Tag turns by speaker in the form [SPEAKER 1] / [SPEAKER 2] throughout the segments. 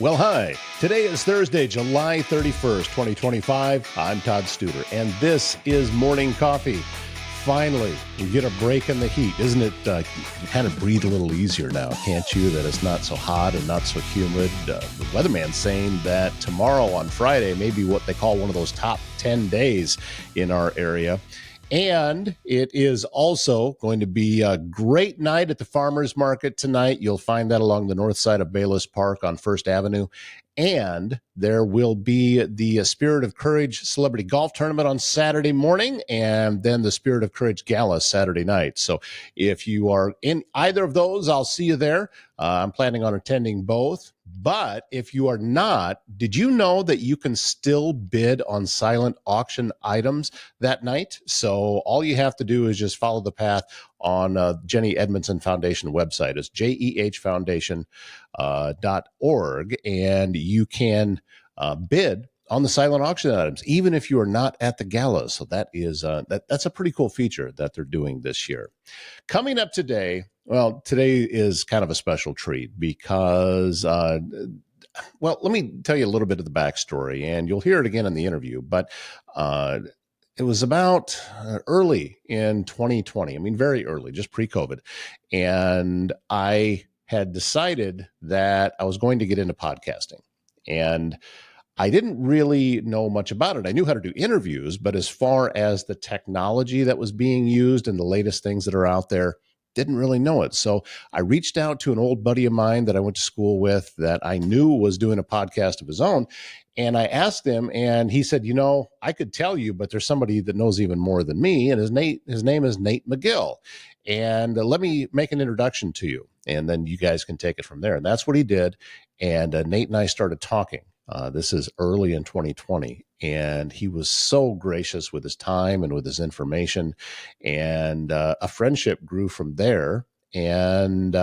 [SPEAKER 1] Well, hi. Today is Thursday, July 31st, 2025. I'm Todd Studer, and this is Morning Coffee. Finally, we get a break in the heat. Isn't it? You can kind of breathe a little easier now, can't you? That it's not so hot and not so humid. The weatherman's saying that tomorrow on Friday may be what they call one of those top 10 days in our area. And it is also going to be a great night at the farmers market tonight. You'll find that along the north side of Bayless Park on First Avenue. And there will be the Spirit of Courage Celebrity Golf Tournament on Saturday morning, and then the Spirit of Courage Gala Saturday night. So if you are in either of those, I'll see you there. I'm planning on attending both. But if you are not, did you know that you can still bid on silent auction items that night? So all you have to do is just follow the path on Jenny Edmondson Foundation website. It's jehfoundation.org, and you can bid on the silent auction items, even if you are not at the gala. So that is that's a pretty cool feature that they're doing this year. Coming up today, well, today is kind of a special treat because, well, let me tell you a little bit of the backstory, and you'll hear it again in the interview, but it was about early in 2020. I mean, very early, just pre-COVID. And I had decided that I was going to get into podcasting. And I didn't really know much about it. I knew how to do interviews, but as far as the technology that was being used and the latest things that are out there, didn't really know it. So I reached out to an old buddy of mine that I went to school with that I knew was doing a podcast of his own. And I asked him, and he said, you know, I could tell you, but there's somebody that knows even more than me. And his name is Nate McGill. And let me make an introduction to you, and then you guys can take it from there. And that's what he did. And Nate and I started talking. This is early in 2020, and he was so gracious with his time and with his information, and a friendship grew from there. And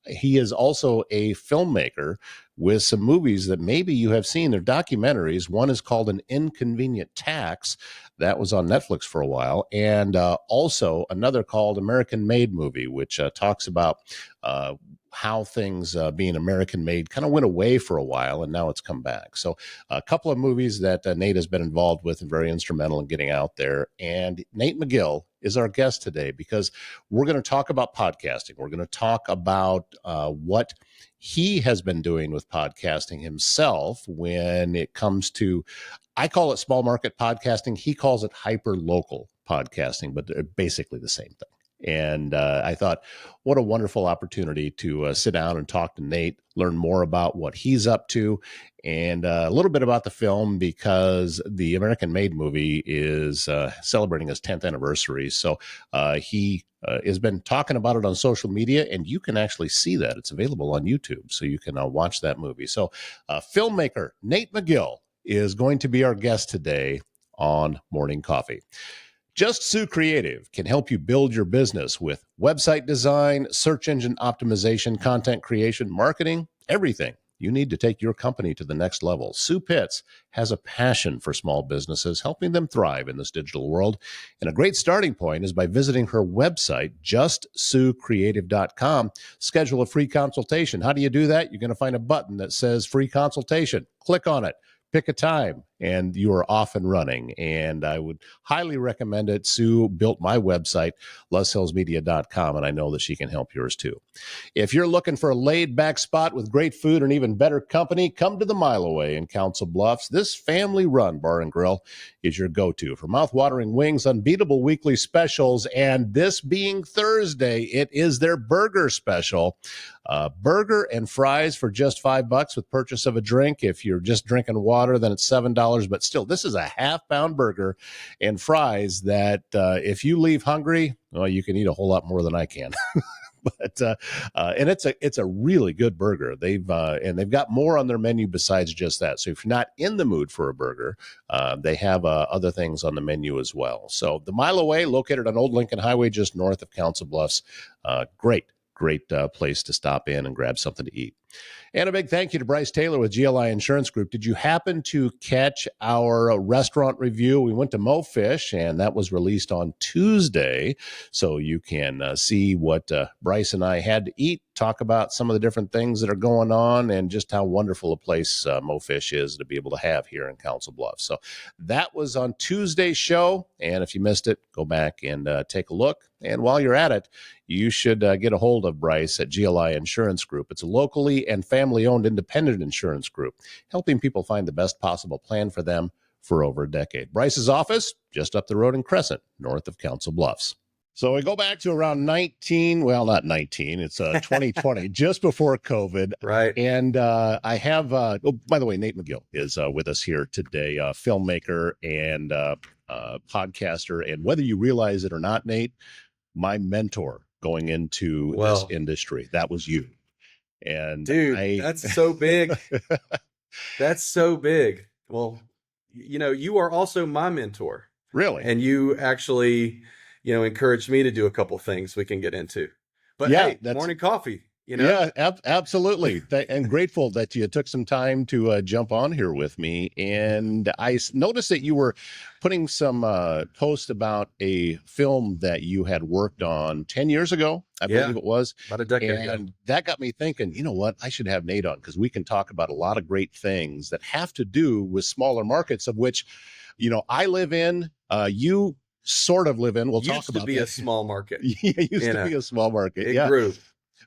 [SPEAKER 1] he is also a filmmaker with some movies that maybe you have seen. They're documentaries. One is called An Inconvenient Tax. That was on Netflix for a while. And also another called American Made Movie, which talks about how things being American made kind of went away for a while, and now it's come back. So a couple of movies that Nate has been involved with and very instrumental in getting out there. And Nate McGill is our guest today because we're going to talk about podcasting. We're going to talk about what he has been doing with podcasting himself when it comes to, I call it small market podcasting. He calls it hyper local podcasting, but they're basically the same thing. And I thought, what a wonderful opportunity to sit down and talk to Nate, learn more about what he's up to, and a little bit about the film, because the American Made movie is celebrating his 10th anniversary. So he has been talking about it on social media, and you can actually see that. It's available on YouTube, so you can watch that movie. So filmmaker Nate McGill is going to be our guest today on Morning Coffee. Just Sue Creative can help you build your business with website design, search engine optimization, content creation, marketing, everything you need to take your company to the next level. Sue Pitts has a passion for small businesses, helping them thrive in this digital world. And a great starting point is by visiting her website, justsuecreative.com. Schedule a free consultation. How do you do that? You're going to find a button that says free consultation. Click on it. Pick a time, and you are off and running. And I would highly recommend it. Sue built my website, loshillsmedia.com, and I know that she can help yours too. If you're looking for a laid-back spot with great food and even better company, come to the Mile Away in Council Bluffs. This family-run bar and grill is your go-to for mouth-watering wings, unbeatable weekly specials, and this being Thursday, it is their burger special. Burger and fries for just $5 with purchase of a drink. If you're just drinking water, then it's $7. But still, this is a half-pound burger and fries that if you leave hungry, well, you can eat a whole lot more than I can. But and it's a really good burger. They've got more on their menu besides just that. So if you're not in the mood for a burger, they have other things on the menu as well. So the Mile Away, located on Old Lincoln Highway, just north of Council Bluffs. Great place to stop in and grab something to eat. And a big thank you to Bryce Taylor with GLI Insurance Group. Did you happen to catch our restaurant review? We went to MoFish, and that was released on Tuesday. So you can see what Bryce and I had to eat, talk about some of the different things that are going on, and just how wonderful a place MoFish is to be able to have here in Council Bluffs. So that was on Tuesday's show. And if you missed it, go back and take a look. And while you're at it, you should get a hold of Bryce at GLI Insurance Group. It's a locally and family-owned independent insurance group, helping people find the best possible plan for them for over a decade. Bryce's office, just up the road in Crescent, north of Council Bluffs. So we go back to around 19, well, not 19, it's 2020, just before COVID.
[SPEAKER 2] Right.
[SPEAKER 1] And I have, oh, by the way, Nate McGill is with us here today, filmmaker and podcaster. And whether you realize it or not, Nate, my mentor going into this industry, that was you. And
[SPEAKER 2] dude, that's so big. That's so big. Well, you are also my mentor.
[SPEAKER 1] Really?
[SPEAKER 2] And you actually, encouraged me to do a couple things we can get into. But
[SPEAKER 1] yeah,
[SPEAKER 2] hey, morning coffee.
[SPEAKER 1] Yeah, absolutely. And grateful that you took some time to jump on here with me. And I noticed that you were putting some posts about a film that you had worked on 10 years ago, I believe it was.
[SPEAKER 2] About a decade ago.
[SPEAKER 1] And that got me thinking, you know what, I should have Nate on because we can talk about a lot of great things that have to do with smaller markets, of which, I live in, you sort of live in. We'll talk about it.
[SPEAKER 2] Used to be a small market.
[SPEAKER 1] Yeah, it used to be a small market.
[SPEAKER 2] It grew.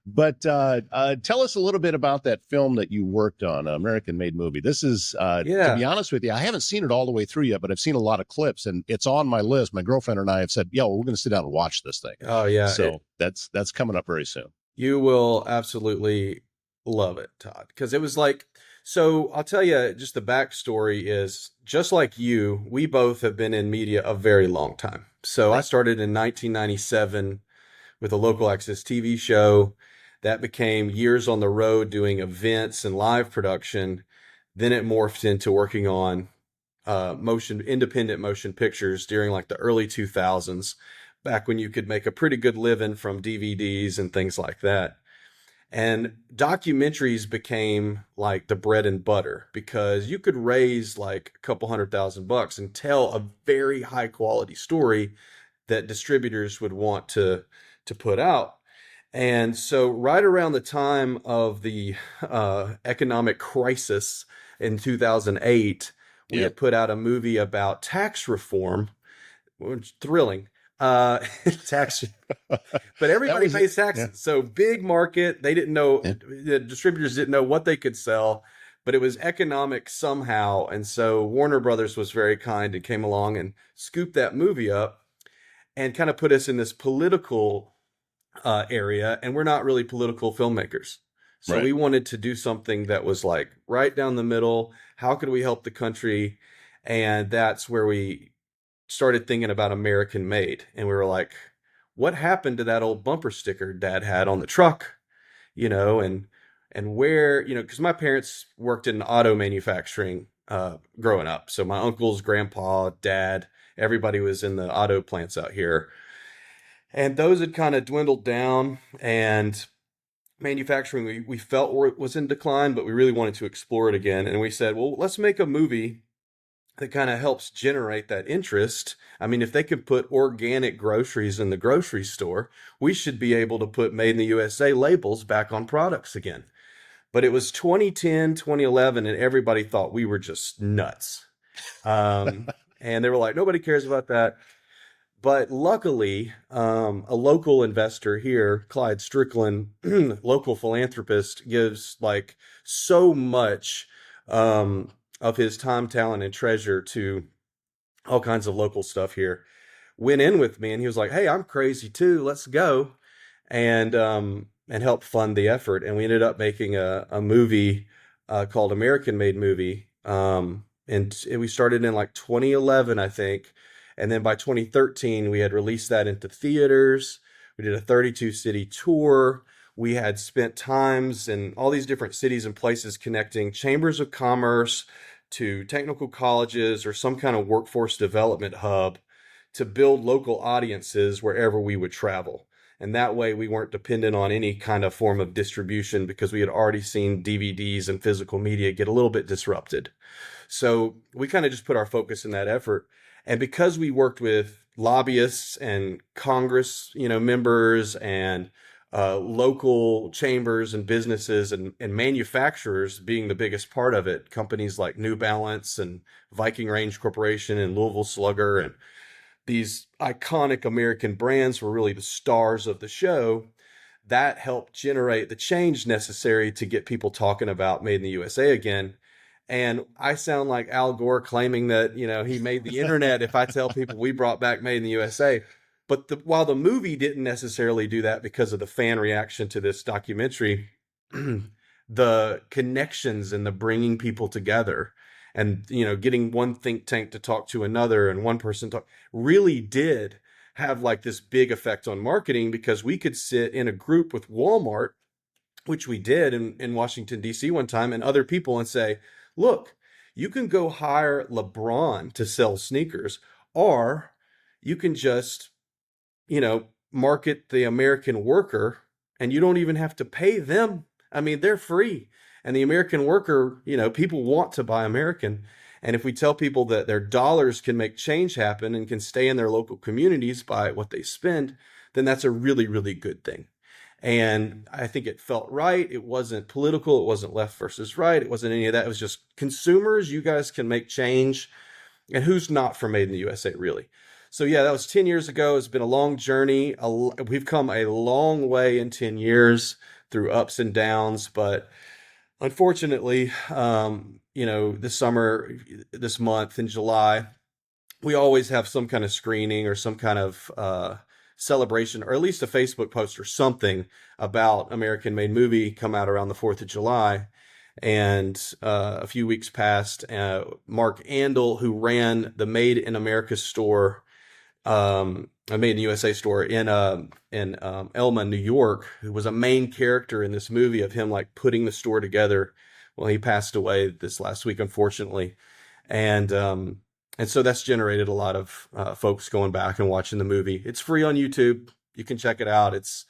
[SPEAKER 1] But tell us a little bit about that film that you worked on, an American-made movie. This is, to be honest with you, I haven't seen it all the way through yet, but I've seen a lot of clips, and it's on my list. My girlfriend and I have said, we're going to sit down and watch this thing.
[SPEAKER 2] Oh, yeah.
[SPEAKER 1] So that's coming up very soon.
[SPEAKER 2] You will absolutely love it, Todd, because it was like, so I'll tell you, just the backstory is, just like you, we both have been in media a very long time. So I started in 1997 with a local access TV show. That became years on the road doing events and live production. Then it morphed into working on independent motion pictures during like the early 2000s, back when you could make a pretty good living from DVDs and things like that. And documentaries became like the bread and butter because you could raise like a couple $100,000 and tell a very high quality story that distributors would want to put out. And so right around the time of the economic crisis in 2008, we had put out a movie about tax reform, which thrilling. Tax, but everybody pays taxes. Yeah. So big market. They didn't know, the distributors didn't know what they could sell, but it was economic somehow. And so Warner Brothers was very kind and came along and scooped that movie up and kind of put us in this political area, and we're not really political filmmakers. So we wanted to do something that was like right down the middle. How could we help the country? And that's where we started thinking about American made. And we were like, what happened to that old bumper sticker Dad had on the truck? And where, because my parents worked in auto manufacturing growing up. So my uncles, grandpa, dad, everybody was in the auto plants out here. And those had kind of dwindled down, and manufacturing we felt was in decline, but we really wanted to explore it again. And we said, well, let's make a movie that kind of helps generate that interest. I mean, if they could put organic groceries in the grocery store, we should be able to put Made in the USA labels back on products again. But it was 2010, 2011, and everybody thought we were just nuts. And they were like, nobody cares about that. But luckily, a local investor here, Clyde Strickland, local philanthropist, gives like so much of his time, talent, and treasure to all kinds of local stuff here. Went in with me, and he was like, "Hey, I'm crazy too. Let's go," and help fund the effort. And we ended up making a movie called American Made Movie, and we started in like 2011, I think. And then by 2013, we had released that into theaters. We did a 32 city tour. We had spent times in all these different cities and places connecting chambers of commerce to technical colleges or some kind of workforce development hub to build local audiences wherever we would travel. And that way we weren't dependent on any kind of form of distribution because we had already seen DVDs and physical media get a little bit disrupted. So we kind of just put our focus in that effort. And because we worked with lobbyists and Congress, members and local chambers and businesses and manufacturers being the biggest part of it, companies like New Balance and Viking Range Corporation and Louisville Slugger and these iconic American brands were really the stars of the show. That helped generate the change necessary to get people talking about Made in the USA again. And I sound like Al Gore claiming that, he made the internet if I tell people we brought back Made in the USA. But while the movie didn't necessarily do that because of the fan reaction to this documentary, the connections and the bringing people together and, getting one think tank to talk to another and one person talk really did have like this big effect on marketing, because we could sit in a group with Walmart, which we did in Washington, D.C. one time, and other people and say, look, you can go hire LeBron to sell sneakers, or you can just, market the American worker and you don't even have to pay them. I mean, they're free. And the American worker, people want to buy American. And if we tell people that their dollars can make change happen and can stay in their local communities by what they spend, then that's a really, really good thing. And I think it felt right. It wasn't political. It wasn't left versus right. It wasn't any of that. It was just consumers, you guys can make change. And who's not for Made in the USA, really? So yeah, that was 10 years ago. It's been a long journey. We've come a long way in 10 years through ups and downs. But unfortunately, this summer, this month in July, we always have some kind of screening or some kind of celebration, or at least a Facebook post or something about American Made movie come out around the 4th of July. And a few weeks past, Mark Andel, who ran the Made in America store, a Made in the USA store in Elma, New York, who was a main character in this movie of him like putting the store together. Well, he passed away this last week, unfortunately. And so that's generated a lot of folks going back and watching the movie. It's free on YouTube. You can check it out. It's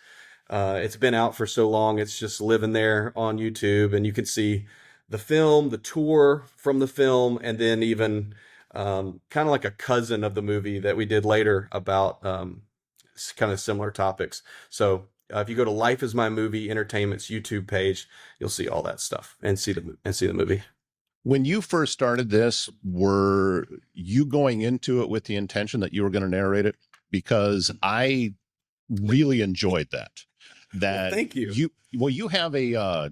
[SPEAKER 2] been out for so long. It's just living there on YouTube, and you can see the film, the tour from the film, and then even kind of like a cousin of the movie that we did later about kind of similar topics. So if you go to Life is My Movie Entertainment's YouTube page, you'll see all that stuff and see the movie.
[SPEAKER 1] When you first started this, were you going into it with the intention that you were going to narrate it? Because I really enjoyed that.
[SPEAKER 2] Well, thank you.
[SPEAKER 1] You have a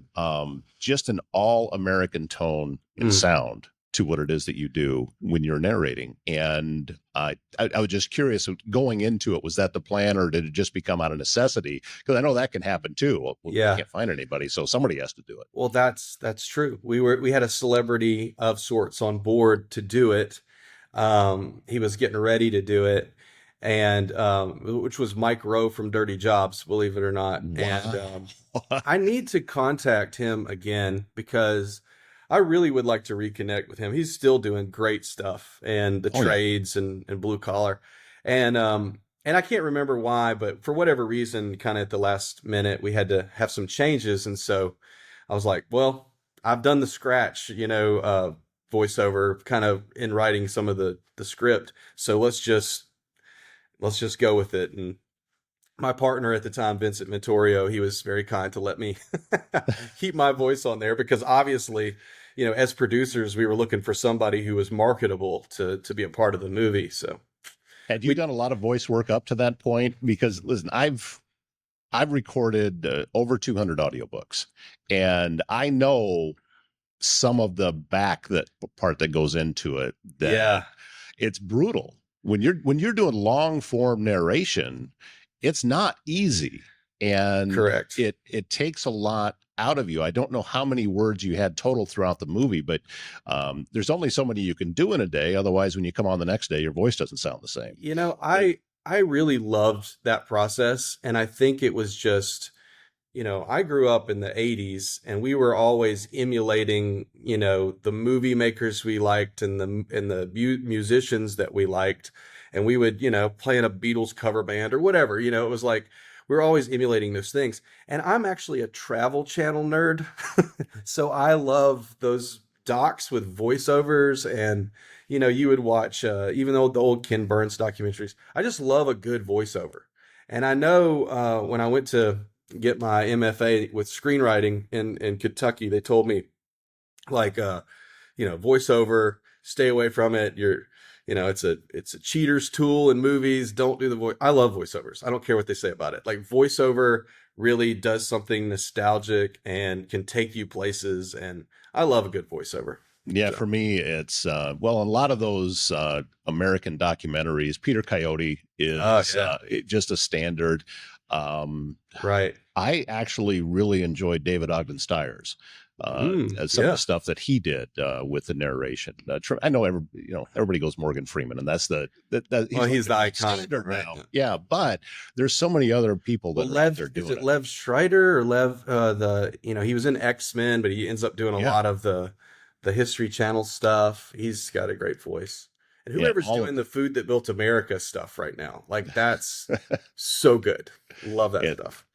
[SPEAKER 1] just an all-American tone and sound to what it is that you do when you're narrating. And I was just curious, going into it, was that the plan, or did it just become out of necessity? Because I know that can happen too. Well,
[SPEAKER 2] yeah.
[SPEAKER 1] We can't find anybody, so somebody has to do it.
[SPEAKER 2] Well, that's true. We had a celebrity of sorts on board to do it. He was getting ready to do it, and which was Mike Rowe from Dirty Jobs, believe it or not. Wow. And I need to contact him again, because I really would like to reconnect with him. He's still doing great stuff, and the trades and blue collar. And I can't remember why, but for whatever reason, kind of at the last minute, we had to have some changes. And so I was like, well, I've done the scratch, voiceover kind of in writing some of the script. So let's just go with it. And my partner at the time, Vincent Mentorio, he was very kind to let me keep my voice on there, because obviously, as producers, we were looking for somebody who was marketable to be a part of the movie. So
[SPEAKER 1] had you done a lot of voice work up to that point? Because listen, I've recorded over 200 audiobooks, and I know some of the part that goes into it. It's brutal. When you're doing long form narration, it's not easy. And
[SPEAKER 2] correct.
[SPEAKER 1] It takes a lot out of you. I don't know how many words you had total throughout the movie, but there's only so many you can do in a day. Otherwise, when you come on the next day, your voice doesn't sound the same.
[SPEAKER 2] I really loved that process. And I think it was just, I grew up in the 80s, and we were always emulating, the movie makers we liked and the musicians that we liked. And we would, play in a Beatles cover band or whatever. It was like we're always emulating those things. And I'm actually a travel channel nerd. So I love those docs with voiceovers and you would watch even though the old Ken Burns documentaries. I just love a good voiceover. And I know when I went to get my MFA with screenwriting in Kentucky, they told me like voiceover, stay away from it. It's a cheater's tool in movies. Don't do the voice. I love voiceovers. I don't care what they say about it. Like voiceover really does something nostalgic and can take you places. And I love a good voiceover.
[SPEAKER 1] Yeah,
[SPEAKER 2] So,
[SPEAKER 1] for me, it's well, a lot of those American documentaries. Peter Coyote
[SPEAKER 2] oh
[SPEAKER 1] is
[SPEAKER 2] yeah,
[SPEAKER 1] just a standard. Um,
[SPEAKER 2] right.
[SPEAKER 1] I actually really enjoyed David Ogden Stiers. Some of the
[SPEAKER 2] Yeah.
[SPEAKER 1] stuff that he did with the narration. I know everybody goes Morgan Freeman, and that's
[SPEAKER 2] Well,
[SPEAKER 1] he's like
[SPEAKER 2] he's
[SPEAKER 1] the
[SPEAKER 2] the
[SPEAKER 1] gold
[SPEAKER 2] iconic,
[SPEAKER 1] standard
[SPEAKER 2] right?
[SPEAKER 1] now. Yeah, but there's so many other people
[SPEAKER 2] Well,
[SPEAKER 1] that are out there
[SPEAKER 2] Is
[SPEAKER 1] doing
[SPEAKER 2] it
[SPEAKER 1] it.
[SPEAKER 2] Lev Schreider or Lev? He was in X-Men, but he ends up doing a
[SPEAKER 1] Yeah,
[SPEAKER 2] lot of the History Channel stuff. He's got a great voice. And
[SPEAKER 1] yeah,
[SPEAKER 2] whoever's
[SPEAKER 1] all of
[SPEAKER 2] doing the Food That Built America stuff right now, like that's so good. Love that
[SPEAKER 1] it.
[SPEAKER 2] stuff.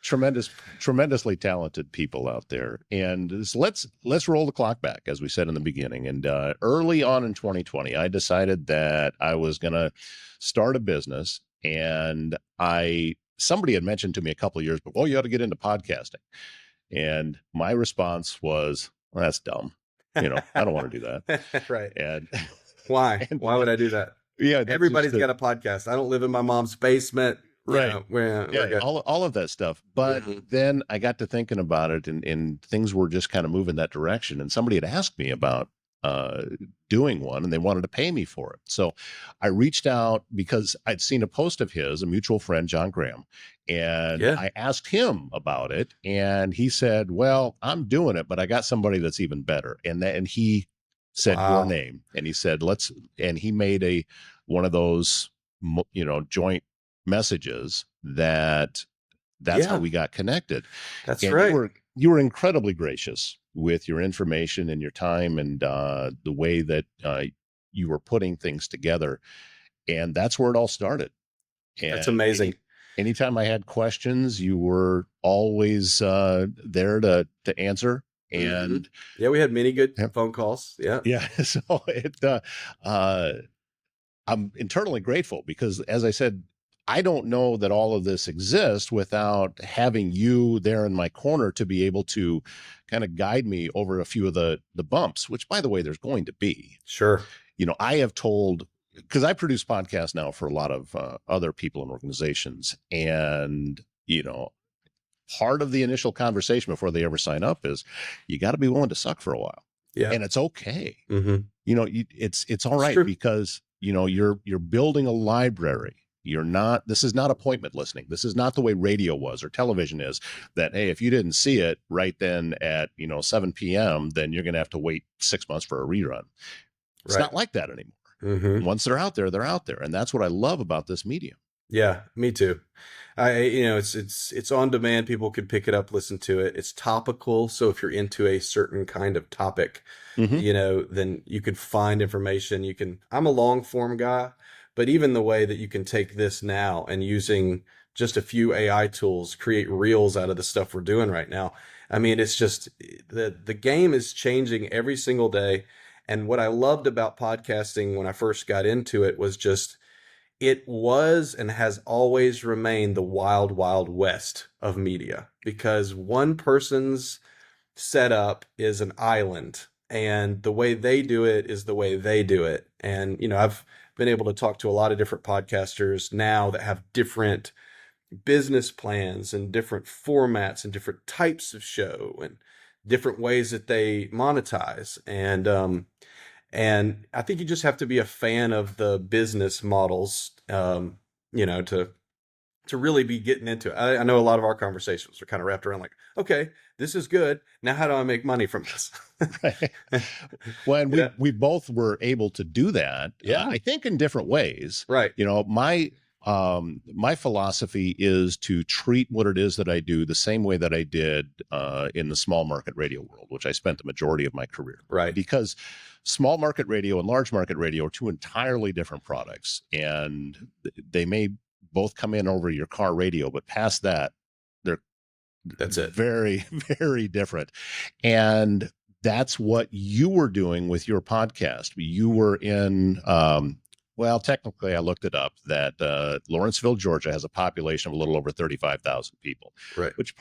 [SPEAKER 1] Tremendously talented people out there. And let's roll the clock back, as we said in the beginning. And early on in 2020, I decided that I was going to start a business. And somebody had mentioned to me a couple of years, but you ought to get into podcasting. And my response was, well, that's dumb. I don't want to do that.
[SPEAKER 2] Right.
[SPEAKER 1] And
[SPEAKER 2] Why?
[SPEAKER 1] and
[SPEAKER 2] Why would I do that?
[SPEAKER 1] yeah, that's just
[SPEAKER 2] Everybody's got a podcast. I don't live in my mom's basement.
[SPEAKER 1] right.
[SPEAKER 2] We're
[SPEAKER 1] Yeah,
[SPEAKER 2] good.
[SPEAKER 1] all of that stuff. But
[SPEAKER 2] Mhm.
[SPEAKER 1] then I got to thinking about it, and things were just kind of moving that direction. And somebody had asked me about uh, doing one, and they wanted to pay me for it. So I reached out because I'd seen a post of his, a mutual friend, John Graham, and
[SPEAKER 2] Yeah.
[SPEAKER 1] I asked him about it, and he said, "Well, I'm doing it, but I got somebody that's even better." And he said your
[SPEAKER 2] Wow.
[SPEAKER 1] name, and he said, "Let's," and he made one of those, joint messages that's how
[SPEAKER 2] Yeah,
[SPEAKER 1] we got connected.
[SPEAKER 2] that's
[SPEAKER 1] And
[SPEAKER 2] right.
[SPEAKER 1] you were incredibly gracious with your information and your time, and the way that you were putting things together. And that's where it all started.
[SPEAKER 2] That's
[SPEAKER 1] And
[SPEAKER 2] amazing.
[SPEAKER 1] anytime I had questions, you were always there to answer.
[SPEAKER 2] Hmm.
[SPEAKER 1] And
[SPEAKER 2] Yeah, we had many good
[SPEAKER 1] yeah,
[SPEAKER 2] phone calls. Yeah.
[SPEAKER 1] yeah. So uh, I'm internally grateful because, as I said, I don't know that all of this exists without having you there in my corner to be able to kind of guide me over a few of the bumps, which, by the way, there's going to be.
[SPEAKER 2] Sure.
[SPEAKER 1] I have told, because I produce podcasts now for a lot of other people and organizations, and part of the initial conversation before they ever sign up is you got to be willing to suck for a while,
[SPEAKER 2] Yeah.
[SPEAKER 1] and it's okay.
[SPEAKER 2] Hmm.
[SPEAKER 1] It's all
[SPEAKER 2] It's
[SPEAKER 1] right
[SPEAKER 2] true.
[SPEAKER 1] because you're building a library. This is not appointment listening. This is not the way radio was or television is, that hey, if you didn't see it right then at 7 p.m., then you're going to have to wait 6 months for a rerun. It's
[SPEAKER 2] Right.
[SPEAKER 1] not like that anymore.
[SPEAKER 2] Hmm.
[SPEAKER 1] Once they're out there, they're out there, and that's what I love about this medium.
[SPEAKER 2] Yeah, me too. It's on demand. People can pick it up, listen to it. It's topical, so if you're into a certain kind of topic,
[SPEAKER 1] Hmm.
[SPEAKER 2] then you can find information. I'm a long form guy, but even the way that you can take this now and using just a few AI tools, create reels out of the stuff we're doing right now. I mean, it's just the game is changing every single day. And what I loved about podcasting when I first got into it was just it was and has always remained the wild, wild west of media because one person's setup is an island and the way they do it is the way they do it. And, I've been able to talk to a lot of different podcasters now that have different business plans and different formats and different types of show and different ways that they monetize. And I think you just have to be a fan of the business models, to really be getting into it. I know a lot of our conversations are kind of wrapped around like, okay, this is good. Now, how do I make money from this?
[SPEAKER 1] Right. Well, and
[SPEAKER 2] Yeah.
[SPEAKER 1] we both were able to do that.
[SPEAKER 2] Yeah.
[SPEAKER 1] I think in different ways.
[SPEAKER 2] Right.
[SPEAKER 1] My philosophy is to treat what it is that I do the same way that I did in the small market radio world, which I spent the majority of my career.
[SPEAKER 2] Right.
[SPEAKER 1] Because small market radio and large market radio are two entirely different products, and they may both come in over your car radio, but past that,
[SPEAKER 2] That's it.
[SPEAKER 1] Very, very different. And that's what you were doing with your podcast. You were in, well, technically, I looked it up that Lawrenceville, Georgia has a population of a little over 35,000 people,
[SPEAKER 2] Right.
[SPEAKER 1] which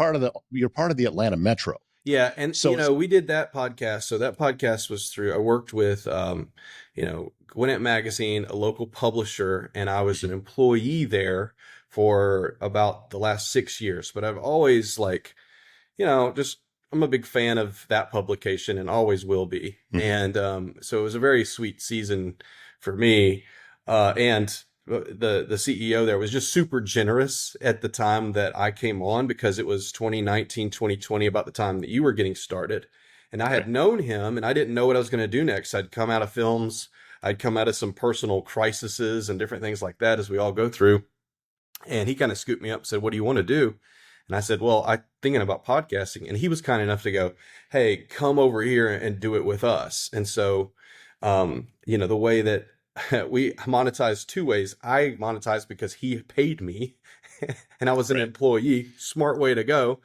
[SPEAKER 1] you're part of the Atlanta metro.
[SPEAKER 2] Yeah, and
[SPEAKER 1] So it's
[SPEAKER 2] we did that podcast. So that podcast was through, I worked with Gwinnett Magazine, a local publisher, and I was an employee there for about the last 6 years. But I've always just I'm a big fan of that publication and always will be. And so it was a very sweet season for me. And the CEO there was just super generous at the time that I came on, because it was 2019, 2020, about the time that you were getting started. And I had known him and I didn't know what I was going to do next. I'd come out of films. I'd come out of some personal crises and different things like that, as we all go through. And he kind of scooped me up and said, "What do you want to do?" And I said, "Well, I'm thinking about podcasting." And he was kind enough to go, "Hey, come over here and do it with us." And so, the way that we monetize two ways. I monetize because he paid me and I was an employee. Smart way to go.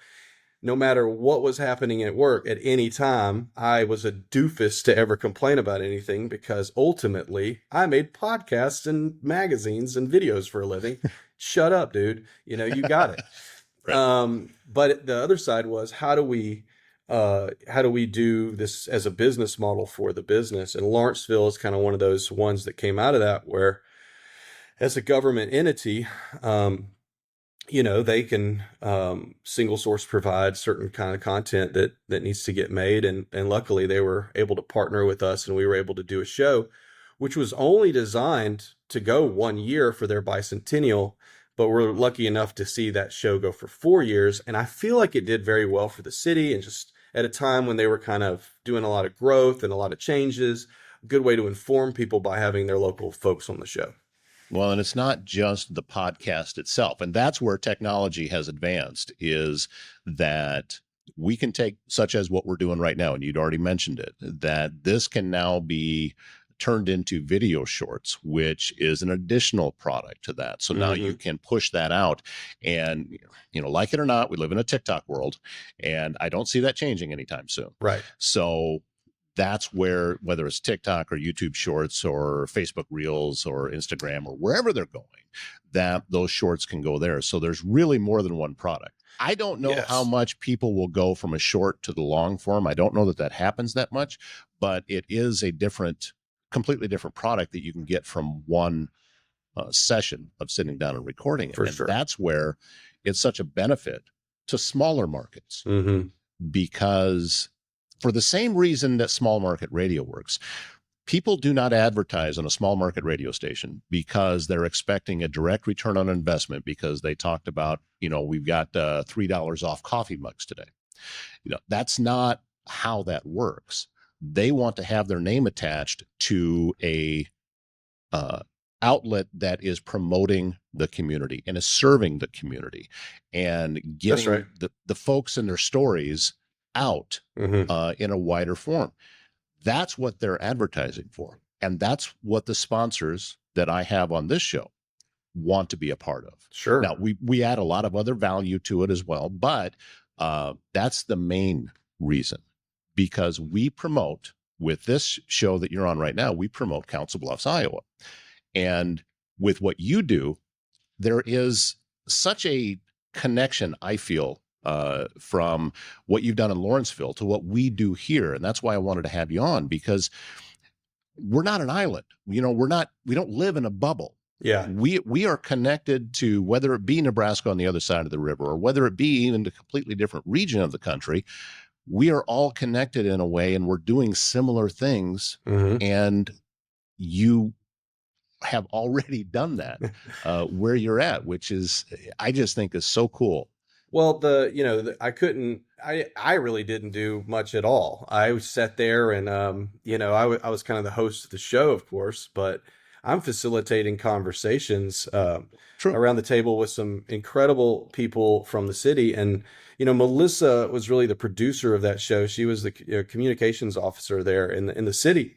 [SPEAKER 2] No matter what was happening at work at any time, I was a doofus to ever complain about anything, because ultimately I made podcasts and magazines and videos for a living. Shut up, dude. You got it. But the other side was, how do we do this as a business model for the business? And Lawrenceville is kind of one of those ones that came out of that, where as a government entity, they can single source provide certain kind of content that needs to get made. And luckily they were able to partner with us, and we were able to do a show which was only designed to go 1 year for their bicentennial. But we're lucky enough to see that show go for 4 years. And I feel like it did very well for the city, and just at a time when they were kind of doing a lot of growth and a lot of changes. A good way to inform people by having their local folks on the show.
[SPEAKER 1] Well, and it's not just the podcast itself. And that's where technology has advanced, is that we can take, such as what we're doing right now, and you'd already mentioned it, that this can now be turned into video shorts, which is an additional product to that. So now you can push that out. And, like it or not, we live in a TikTok world, and I don't see that changing anytime soon.
[SPEAKER 2] Right.
[SPEAKER 1] So that's where, whether it's TikTok or YouTube Shorts or Facebook Reels or Instagram or wherever they're going, that those shorts can go there. So there's really more than one product. I don't know how much people will go from a short to the long form. I don't know that happens that much, but it is a completely different product that you can get from one session of sitting down and recording it.
[SPEAKER 2] For sure.
[SPEAKER 1] That's where it's such a benefit to smaller markets, because for the same reason that small market radio works, people do not advertise on a small market radio station because they're expecting a direct return on investment, because they talked about, we've got $3 off coffee mugs today. That's not how that works. They want to have their name attached to a outlet that is promoting the community and is serving the community and getting the folks and their stories out in a wider form. That's what they're advertising for. And that's what the sponsors that I have on this show want to be a part of.
[SPEAKER 2] Sure.
[SPEAKER 1] Now, we add a lot of other value to it as well, but that's the main reason, because we promote, with this show that you're on right now, we promote Council Bluffs, Iowa. And with what you do, there is such a connection, I feel, from what you've done in Lawrenceville to what we do here. And that's why I wanted to have you on, because we're not an island. We don't live in a bubble.
[SPEAKER 2] Yeah.
[SPEAKER 1] We are connected to, whether it be Nebraska on the other side of the river, or whether it be even a completely different region of the country. We are all connected in a way, and we're doing similar things. And you have already done that where you're at, which is, I just think is so cool.
[SPEAKER 2] Well, I really didn't do much at all. I sat there and, I was kind of the host of the show, of course, but I'm facilitating conversations around the table with some incredible people from the city. And, Melissa was really the producer of that show. She was the communications officer there in the city.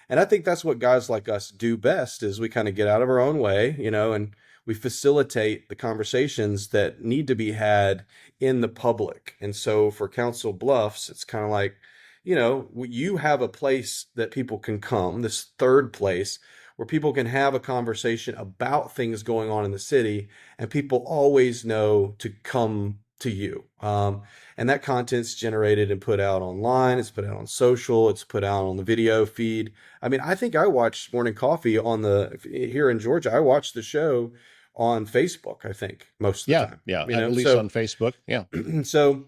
[SPEAKER 2] And I think that's what guys like us do best, is we kind of get out of our own way, and we facilitate the conversations that need to be had in the public. And so for Council Bluffs, it's kind of like, you have a place that people can come, this third place where people can have a conversation about things going on in the city, and people always know to come to you. And that content's generated and put out online. It's put out on social. It's put out on the video feed. I mean, I think I watched Morning Coffee here in Georgia. I watched the show on Facebook, I think, most of the
[SPEAKER 1] Yeah,
[SPEAKER 2] time.
[SPEAKER 1] yeah, at least on Facebook. Yeah.
[SPEAKER 2] So,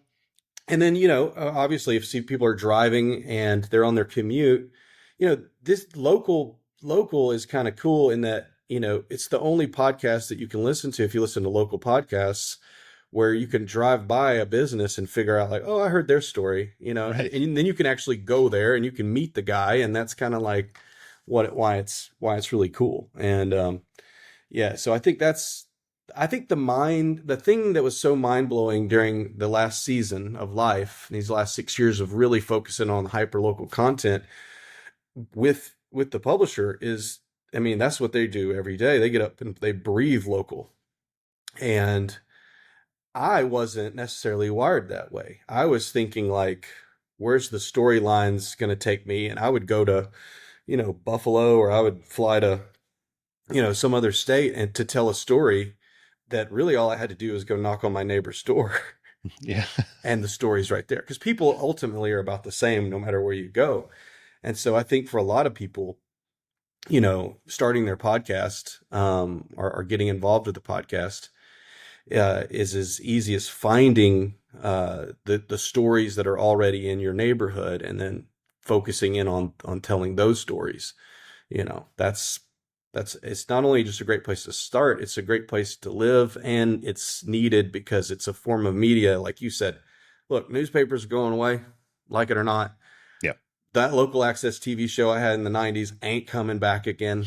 [SPEAKER 2] and then, obviously if people are driving and they're on their commute, this local is kind of cool in that, it's the only podcast that you can listen to if you listen to local podcasts, where you can drive by a business and figure out like, oh, I heard their story,
[SPEAKER 1] Right.
[SPEAKER 2] and then you can actually go there and you can meet the guy. And that's kind of like why it's really cool. And, yeah, so I think the thing that was so mind blowing during the last season of Life, these last 6 years of really focusing on hyper local content with the publisher is, I mean, that's what they do every day. They get up and they breathe local. And I wasn't necessarily wired that way. I was thinking like, where's the storylines going to take me? And I would go to, Buffalo, or I would fly to, some other state and to tell a story that really all I had to do was go knock on my neighbor's door.
[SPEAKER 1] Yeah.
[SPEAKER 2] And the story's right there, because people ultimately are about the same no matter where you go. And so I think for a lot of people, starting their podcast, or getting involved with the podcast, is as easy as finding the stories that are already in your neighborhood and then focusing in on telling those stories. That's it's not only just a great place to start, it's a great place to live, and it's needed because it's a form of media. Like you said, look, newspapers are going away, like it or not.
[SPEAKER 1] Yeah.
[SPEAKER 2] That local access TV show I had in the 90s ain't coming back again.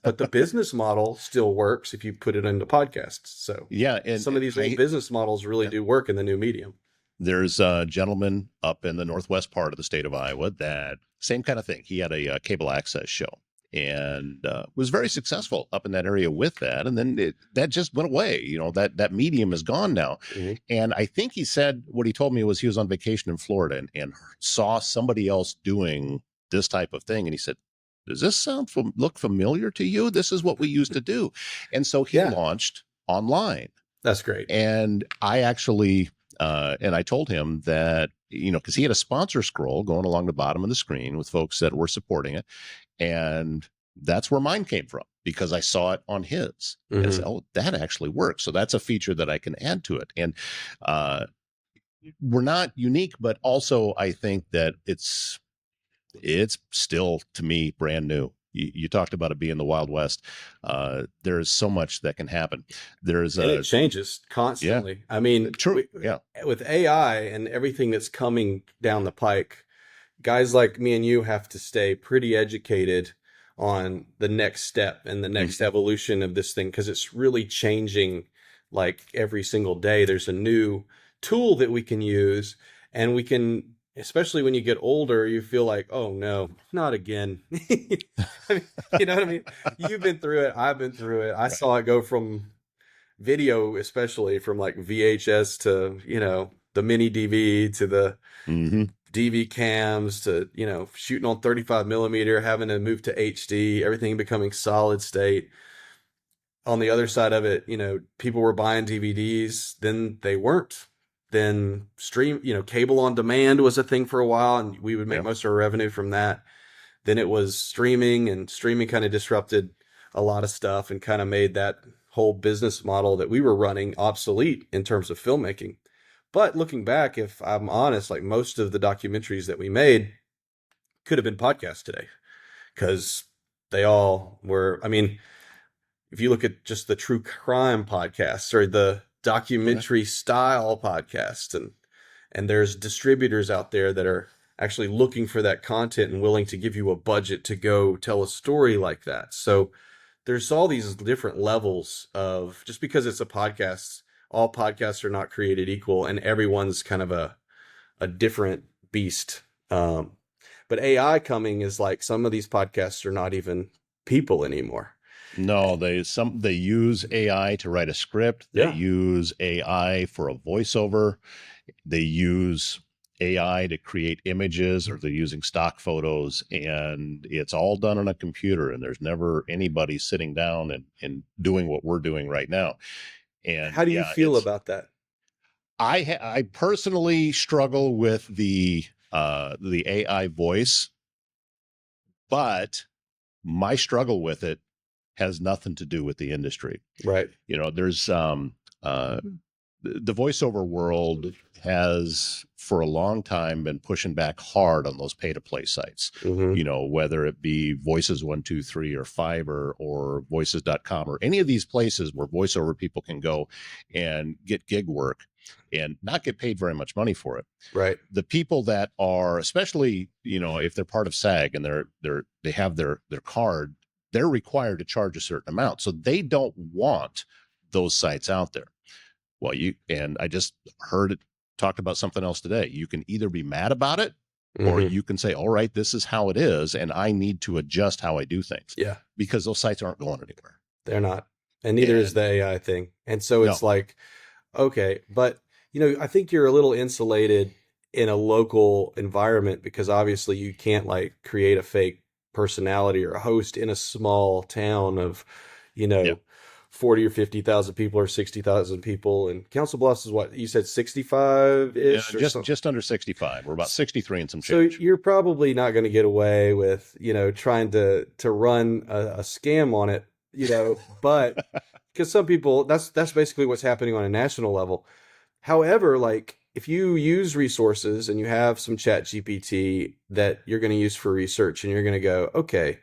[SPEAKER 2] But the business model still works if you put it into podcasts. So
[SPEAKER 1] Yeah. And
[SPEAKER 2] some of these old business models really do work in the new medium.
[SPEAKER 1] there's a gentleman up in the northwest part of the state of Iowa that same kind of thing. He had a cable access show and was very successful up in that area with that. And then that just went away. That medium is gone now.
[SPEAKER 2] Mhm.
[SPEAKER 1] And I think he said what he told me was he was on vacation in Florida and saw somebody else doing this type of thing. And he said, does this look familiar to you? This is what we used to do. And so he
[SPEAKER 2] Yeah.
[SPEAKER 1] launched online.
[SPEAKER 2] That's great.
[SPEAKER 1] And I actually, and I told him that, because he had a sponsor scroll going along the bottom of the screen with folks that were supporting it. And that's where mine came from, because I saw it on his. And I said, oh, that actually works. So that's a feature that I can add to it. And we're not unique, but also I think that it's still, to me, brand new. You talked about it being the Wild West. There's so much that can happen. And
[SPEAKER 2] it changes constantly.
[SPEAKER 1] Yeah,
[SPEAKER 2] I mean,
[SPEAKER 1] true.
[SPEAKER 2] With AI and everything that's coming down the pike, guys like me and you have to stay pretty educated on the next step and the next evolution of this thing, because it's really changing like every single day. There's a new tool that we can use, and we can, especially when you get older, you feel like, oh no, not again. You know what I mean? You've been through it. I've been through it. I saw it go from video, especially from like VHS to, the mini DV to the DV cams to, shooting on 35 millimeter, having to move to HD, everything becoming solid state. On the other side of it, people were buying DVDs, then they weren't. Then cable on demand was a thing for a while, and we would make most of our revenue from that. Then it was streaming, and streaming kind of disrupted a lot of stuff and kind of made that whole business model that we were running obsolete in terms of filmmaking. But looking back, if I'm honest, like most of the documentaries that we made could have been podcasts today, because they all were. I mean, if you look at just the true crime podcasts or the documentary style podcasts, and there's distributors out there that are actually looking for that content and willing to give you a budget to go tell a story like that. So there's all these different levels of, just because it's a podcast, all podcasts are not created equal, and everyone's kind of a different beast. But AI coming is like, some of these podcasts are not even people anymore.
[SPEAKER 1] No, they use AI to write a script. They
[SPEAKER 2] Yeah.
[SPEAKER 1] use AI for a voiceover. They use AI to create images, or they're using stock photos, and it's all done on a computer. And there's never anybody sitting down and doing what we're doing right now. And
[SPEAKER 2] How do you
[SPEAKER 1] yeah,
[SPEAKER 2] feel about that?
[SPEAKER 1] I personally struggle with the AI voice, but my struggle with it has nothing to do with the industry.
[SPEAKER 2] Right.
[SPEAKER 1] There's the voiceover world has for a long time been pushing back hard on those pay to play sites.
[SPEAKER 2] Hmm.
[SPEAKER 1] Whether it be Voices 123 or Fiverr or voices.com or any of these places where voiceover people can go and get gig work and not get paid very much money for it.
[SPEAKER 2] Right.
[SPEAKER 1] The people that are, especially, if they're part of SAG and they have their card, they're required to charge a certain amount. So they don't want those sites out there. Well, I just heard it talked about something else today. You can either be mad about it, or
[SPEAKER 2] Hmm.
[SPEAKER 1] you can say, all right, this is how it is, and I need to adjust how I do things,
[SPEAKER 2] Yeah.
[SPEAKER 1] because those sites aren't going anywhere.
[SPEAKER 2] They're not. And neither is
[SPEAKER 1] And
[SPEAKER 2] the AI thing. And so
[SPEAKER 1] no,
[SPEAKER 2] it's like, okay, but I think you're a little insulated in a local environment because obviously you can't like create a fake personality or a host in a small town of, you
[SPEAKER 1] yeah,
[SPEAKER 2] know, 40 or 50,000 people or 60,000 people. And Council Bluffs is what you said, 65
[SPEAKER 1] yeah,
[SPEAKER 2] ish or
[SPEAKER 1] just
[SPEAKER 2] something.
[SPEAKER 1] just under 65. We're about 63 and some
[SPEAKER 2] So
[SPEAKER 1] change.
[SPEAKER 2] you're probably not going to get away with, trying to run a scam on it, but because some people, that's basically what's happening on a national level. However, like if you use resources and you have some chat GPT that you're going to use for research and you're going to go, okay,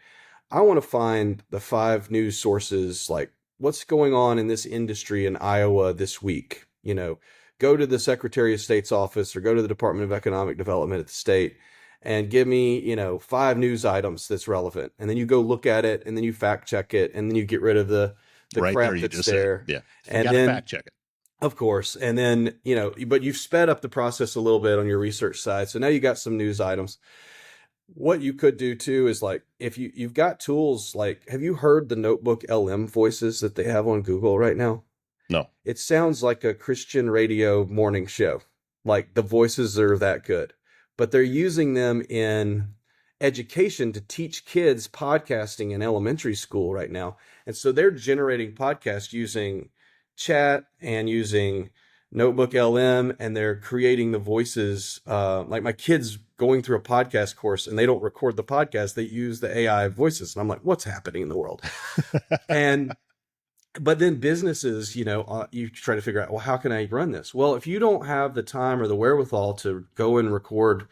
[SPEAKER 2] I want to find the 5 news sources, like what's going on in this industry in Iowa this week. Go to the Secretary of State's office or go to the Department of Economic Development at the state and give me, 5 news items that's relevant. And then you go look at it and then you fact check it and then you get rid of the
[SPEAKER 1] Right there,
[SPEAKER 2] crap
[SPEAKER 1] you
[SPEAKER 2] that's
[SPEAKER 1] just said it.
[SPEAKER 2] there.
[SPEAKER 1] Yeah, you
[SPEAKER 2] And
[SPEAKER 1] got to
[SPEAKER 2] then
[SPEAKER 1] fact check it.
[SPEAKER 2] of course. And then, but you've sped up the process a little bit on your research side. So now you got some news items. What you could do too is like if you've got tools like have you heard the Notebook LM voices that they have on Google right now?
[SPEAKER 1] No,
[SPEAKER 2] It sounds like a Christian radio morning show. Like the voices are that good. But they're using them in education to teach kids podcasting in elementary school right now. And so they're generating podcasts using chat and using Notebook LM, and they're creating the voices. Like my kids going through a podcast course and they don't record the podcast, they use the AI voices. And I'm like, what's happening in the world? And but then businesses, you try to figure out, well, how can I run this? Well, if you don't have the time or the wherewithal to go and record,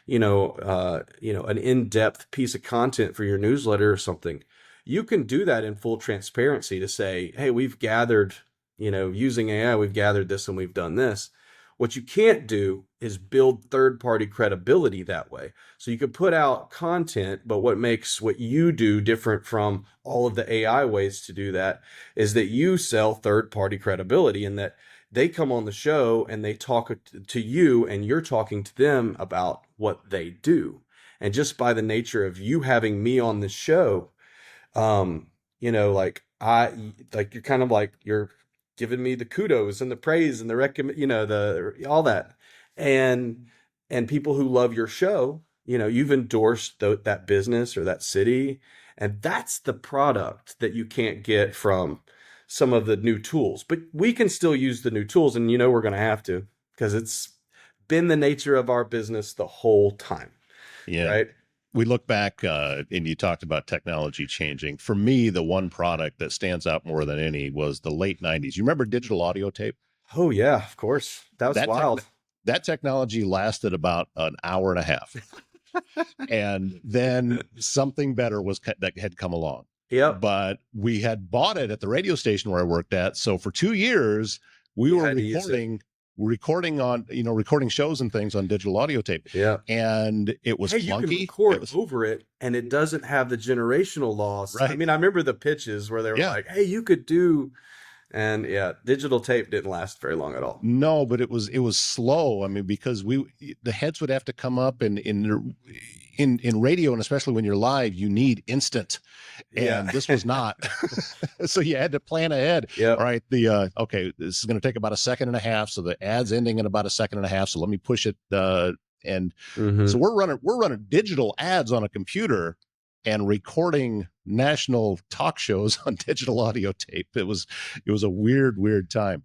[SPEAKER 2] an in-depth piece of content for your newsletter or something, you can do that in full transparency to say, hey, we've gathered, using AI, we've gathered this and we've done this. What you can't do is build third-party credibility that way. So you can put out content, but what makes what you do different from all of the AI ways to do that is that you sell third-party credibility and that they come on the show and they talk to you and you're talking to them about what they do. And just by the nature of you having me on the show, like you're kind of like you're giving me the kudos and the praise and the recommend, the all that, and people who love your show, you've endorsed that business or that city, and that's the product that you can't get from some of the new tools. But we can still use the new tools, and we're going to have to because it's been the nature of our business the whole time,
[SPEAKER 1] yeah.
[SPEAKER 2] right?
[SPEAKER 1] We look back, and you talked about technology changing. For me, the one product that stands out more than any was the late 90s. You remember digital audio tape?
[SPEAKER 2] Oh yeah, of course. That was
[SPEAKER 1] That tech
[SPEAKER 2] wild.
[SPEAKER 1] that technology lasted about an hour and a half. And then something better that had come along.
[SPEAKER 2] Yep.
[SPEAKER 1] But we had bought it at the radio station where I worked at. So for 2 years, we
[SPEAKER 2] You
[SPEAKER 1] were
[SPEAKER 2] had to use it.
[SPEAKER 1] recording shows and things on digital audio tape.
[SPEAKER 2] Yeah.
[SPEAKER 1] And it was
[SPEAKER 2] Hey, you can
[SPEAKER 1] clunky.
[SPEAKER 2] record over it and it doesn't have the generational loss. I
[SPEAKER 1] Right.
[SPEAKER 2] mean, I remember the pitches where they were
[SPEAKER 1] Yeah.
[SPEAKER 2] like, hey, you could do, and yeah, digital tape didn't last very long at all.
[SPEAKER 1] No, but it was slow. I mean, because the heads would have to come up and in radio, and especially when you're live, you need instant,
[SPEAKER 2] Yeah.
[SPEAKER 1] and this was not. So you had to plan ahead. All
[SPEAKER 2] Yep.
[SPEAKER 1] right, okay, this is going to take about a second and a half, so the ad's ending in about a second and a half, so let me push it, and so
[SPEAKER 2] Hmm.
[SPEAKER 1] we're running digital ads on a computer and recording national talk shows on digital audio tape. It was a weird time,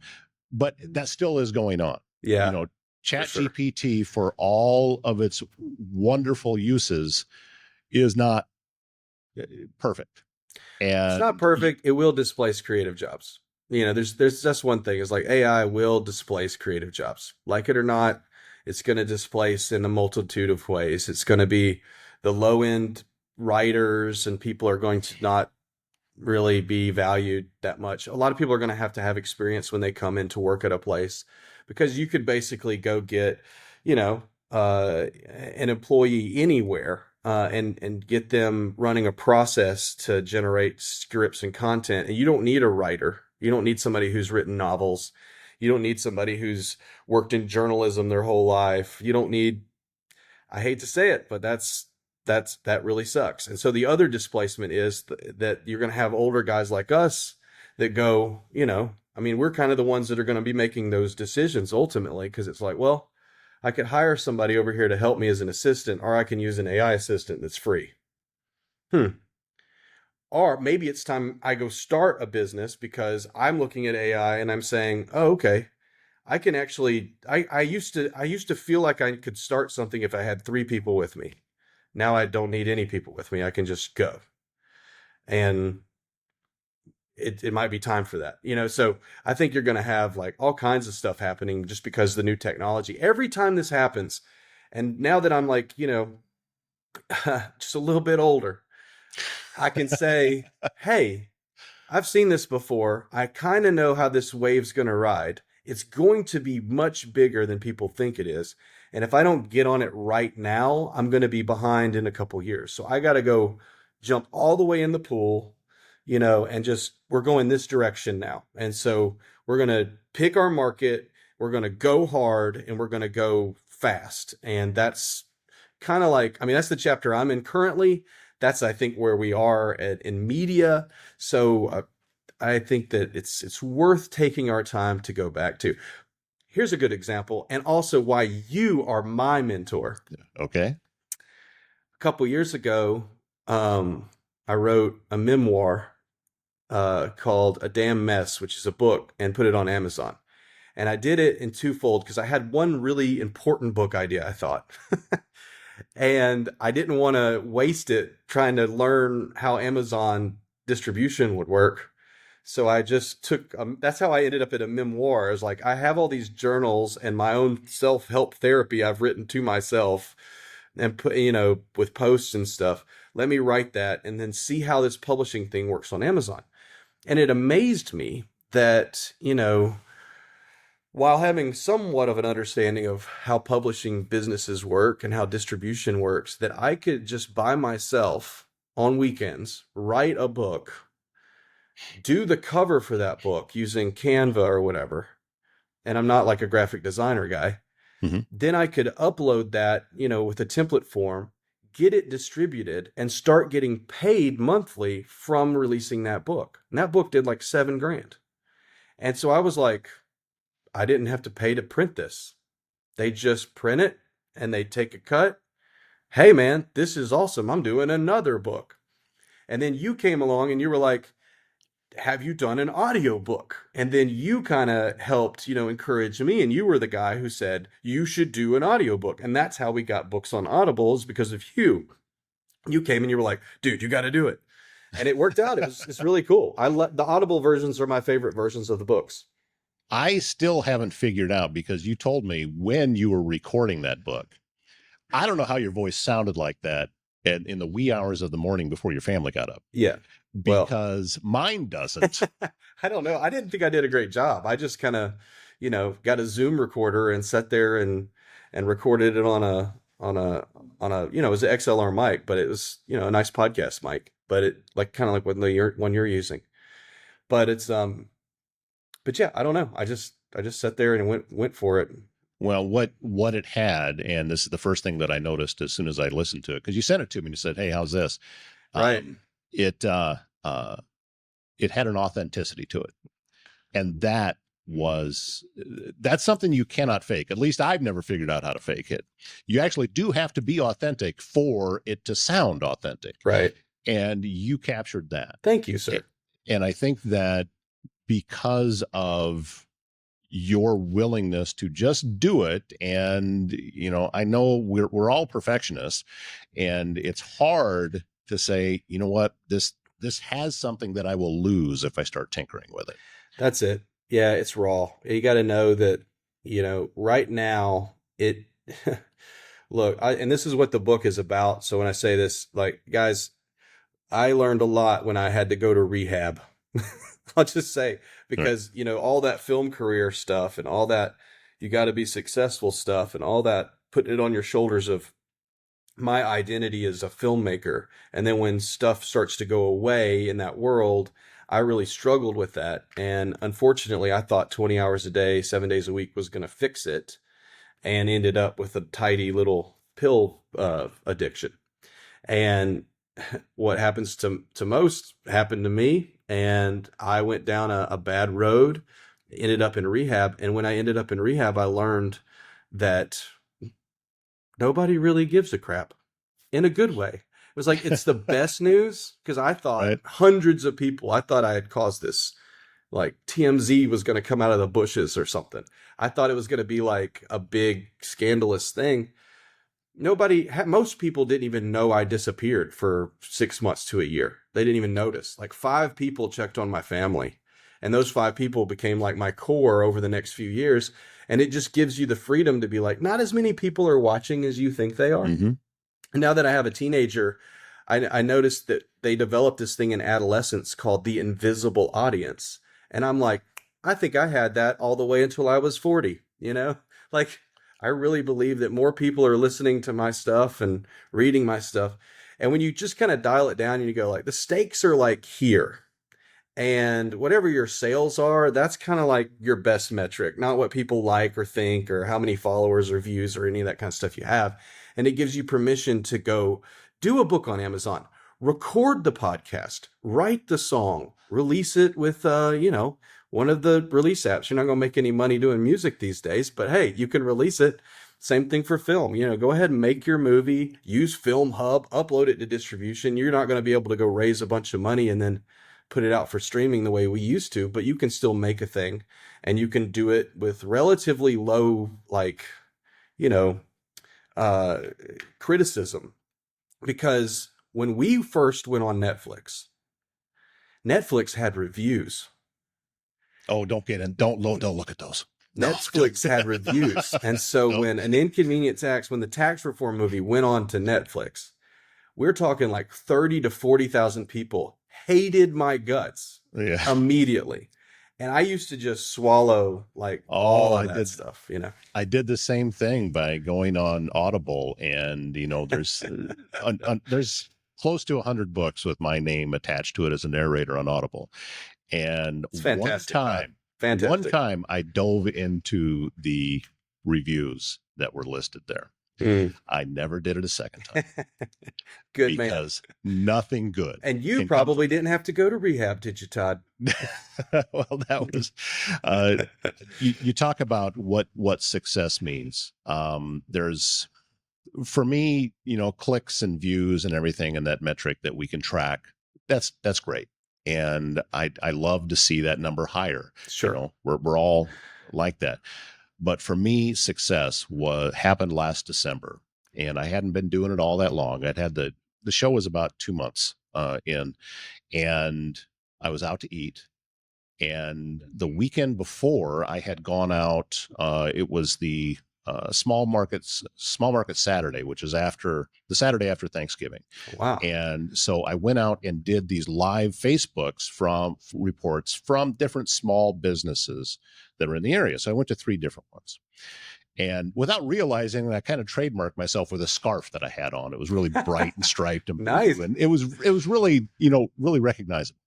[SPEAKER 1] but that still is going on. You
[SPEAKER 2] Yeah,
[SPEAKER 1] know,
[SPEAKER 2] for
[SPEAKER 1] Chat
[SPEAKER 2] sure.
[SPEAKER 1] GPT, for all of its wonderful uses, is not perfect.
[SPEAKER 2] It's not
[SPEAKER 1] And
[SPEAKER 2] perfect. It will displace creative jobs. There's just one thing. Is like AI will displace creative jobs. Like it or not, it's going to displace in a multitude of ways. It's going to be the low end writers, and people are going to not really be valued that much. A lot of people are going to have experience when they come in to work at a place, because you could basically go get, you know, an employee anywhere, and get them running a process to generate scripts and content. And you don't need a writer. You don't need somebody who's written novels. You don't need somebody who's worked in journalism their whole life. You don't need, I hate to say it, but that really sucks. And so the other displacement is that you're going to have older guys like us that go, I mean, we're kind of the ones that are going to be making those decisions ultimately, because it's like, well, I could hire somebody over here to help me as an assistant, or I can use an AI assistant that's free. Hmm. Or maybe it's time I go start a business because I'm looking at AI and I'm saying, oh, okay, I can actually, I used to feel like I could start something if I had three people with me. Now I don't need any people with me. I can just go. And it might be time for that. So I think you're going to have like all kinds of stuff happening just because of the new technology. Every time this happens, and now that I'm like, just a little bit older, I can say, hey, I've seen this before. I kind of know how this wave's going to ride. It's going to be much bigger than people think it is. And if I don't get on it right now, I'm going to be behind in a couple years. So I got to go jump all the way in the pool, and just we're going this direction now. And so we're going to pick our market, we're going to go hard, and we're going to go fast. And that's kind of like, I mean, that's the chapter I'm in currently. That's, I think, where we are in media. So I think that it's worth taking our time to go back to. Here's a good example, and also why you are my mentor.
[SPEAKER 1] okay,
[SPEAKER 2] A couple years ago, I wrote a memoir called A Damn Mess, which is a book, and put it on Amazon. And I did it in twofold because I had one really important book idea, I thought. And I didn't want to waste it trying to learn how Amazon distribution would work. So I just took, that's how I ended up at a memoir. Is like, I have all these journals and my own self help therapy I've written to myself and put, with posts and stuff. Let me write that and then see how this publishing thing works on Amazon. And it amazed me that, while having somewhat of an understanding of how publishing businesses work and how distribution works, that I could just by myself on weekends write a book, do the cover for that book using Canva or whatever. And I'm not like a graphic designer guy.
[SPEAKER 1] mm-hmm.
[SPEAKER 2] Then I could upload that, with a template form, get it distributed, and start getting paid monthly from releasing that book. And that book did like 7 grand. And so I was like, I didn't have to pay to print this. They just print it and they take a cut. Hey man, this is awesome. I'm doing another book. And then you came along and you were like, have you done an audio book? And then you kind of helped, encourage me. And you were the guy who said, you should do an audio book. And that's how we got books on Audible, is because of you. You came and you were like, dude, you got to do it. And it worked out. It's really cool. The Audible versions are my favorite versions of the books.
[SPEAKER 1] I still haven't figured out, because you told me when you were recording that book. I don't know how your voice sounded like that in the wee hours of the morning before your family got up,
[SPEAKER 2] Yeah. Well,
[SPEAKER 1] because mine doesn't.
[SPEAKER 2] I don't know. I didn't think I did a great job. I just kind of, got a Zoom recorder and sat there and recorded it on a it was an XLR mic, but it was, a nice podcast mic, but it like kind of like the one you're using. But it's but yeah, I don't know. I just sat there and went for it.
[SPEAKER 1] Well, what it had, and this is the first thing that I noticed as soon as I listened to it, because you sent it to me and you said, "Hey, how's this?"
[SPEAKER 2] Right.
[SPEAKER 1] Um, it uh, it had an authenticity to it, and that's something you cannot fake. At least I've never figured out how to fake it. You actually do have to be authentic for it to sound authentic,
[SPEAKER 2] Right.
[SPEAKER 1] and you captured that.
[SPEAKER 2] Thank you, sir.
[SPEAKER 1] And I think that because of your willingness to just do it, and I know we're all perfectionists, and it's hard to say, you know what, this has something that I will lose if I start tinkering with it.
[SPEAKER 2] That's it. Yeah, it's raw. You got to know that, right now look, and this is what the book is about. So when I say this, like, guys, I learned a lot when I had to go to rehab. I'll just say,
[SPEAKER 1] Right.
[SPEAKER 2] because, all that film career stuff and all that, you got to be successful stuff and all that, putting it on your shoulders of my identity as a filmmaker. And then when stuff starts to go away in that world, I really struggled with that. And unfortunately, I thought 20 hours a day, 7 days a week was going to fix it, and ended up with a tidy little pill addiction. And what happens to most happened to me. And I went down a bad road, ended up in rehab. And when I ended up in rehab, I learned that nobody really gives a crap, in a good way. It was like, it's the best news, because I thought
[SPEAKER 1] Right.
[SPEAKER 2] hundreds of people, I thought I had caused this, like TMZ was going to come out of the bushes or something. I thought it was going to be like a big scandalous thing. Most people didn't even know I disappeared for 6 months to a year. They didn't even notice. Like 5 people checked on my family, and those 5 people became like my core over the next few years. And it just gives you the freedom to be like, not as many people are watching as you think they are.
[SPEAKER 1] Mm-hmm.
[SPEAKER 2] And now that I have a teenager, I noticed that they developed this thing in adolescence called the invisible audience. And I'm like, I think I had that all the way until I was 40, Like, I really believe that more people are listening to my stuff and reading my stuff. And when you just kind of dial it down and you go like, the stakes are like here. And whatever your sales are, that's kind of like your best metric, not what people like or think or how many followers or views or any of that kind of stuff you have. And it gives you permission to go do a book on Amazon, record the podcast, write the song, release it with, one of the release apps. You're not going to make any money doing music these days, but hey, you can release it. Same thing for film. Go ahead and make your movie, use Film Hub, upload it to distribution. You're not going to be able to go raise a bunch of money and then put it out for streaming the way we used to, but you can still make a thing, and you can do it with relatively low, like, you know, uh, criticism. Because when we first went on Netflix, Netflix had reviews.
[SPEAKER 1] Oh, don't look at those. No,
[SPEAKER 2] Netflix had reviews. And so
[SPEAKER 1] no.
[SPEAKER 2] when An Inconvenient Tax, when the tax reform movie went on to Netflix, we're talking like 30 to 40,000 people hated my guts
[SPEAKER 1] Yeah.
[SPEAKER 2] immediately. And I used to just swallow like all of that stuff,
[SPEAKER 1] I did the same thing by going on Audible, and there's close to 100 books with my name attached to it as a narrator on Audible. And
[SPEAKER 2] It's fantastic.
[SPEAKER 1] one
[SPEAKER 2] Fantastic.
[SPEAKER 1] time I dove into the reviews that were listed there.
[SPEAKER 2] Mm.
[SPEAKER 1] I never did it a second time.
[SPEAKER 2] Good
[SPEAKER 1] because nothing good.
[SPEAKER 2] And you probably didn't have to go to rehab, did you, Todd?
[SPEAKER 1] Well, that was you talk about what success means. There's, for me, clicks and views and everything, and that metric that we can track. That's great, and I love to see that number higher.
[SPEAKER 2] Sure,
[SPEAKER 1] we're all like that. But for me, success happened last December, and I hadn't been doing it all that long. The show was about 2 months in, and I was out to eat. And the weekend before, I had gone out. It was the small market Saturday, which is after the Saturday after Thanksgiving.
[SPEAKER 2] Wow.
[SPEAKER 1] And so I went out and did these live Facebooks from reports from different small businesses that are in the area. So I went to 3 different ones. And without realizing, I kind of trademarked myself with a scarf that I had on. It was really bright and striped and blue,
[SPEAKER 2] nice.
[SPEAKER 1] And it was really, really recognizable.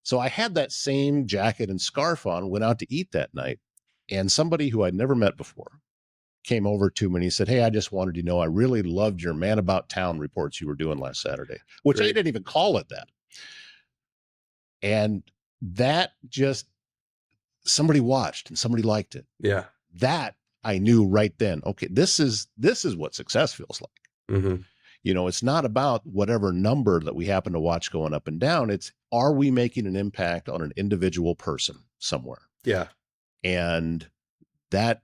[SPEAKER 1] So I had that same jacket and scarf on, went out to eat that night, and somebody who I'd never met before came over to me and he said, "Hey, I just wanted you to know I really loved your Man About Town reports you were doing last Saturday," which I
[SPEAKER 2] Great.
[SPEAKER 1] didn't even call it that. And that just, somebody watched and somebody liked it.
[SPEAKER 2] Yeah.
[SPEAKER 1] That I knew right then, okay, this is what success feels like.
[SPEAKER 2] Mm-hmm.
[SPEAKER 1] It's not about whatever number that we happen to watch going up and down. It's, are we making an impact on an individual person somewhere?
[SPEAKER 2] Yeah.
[SPEAKER 1] And that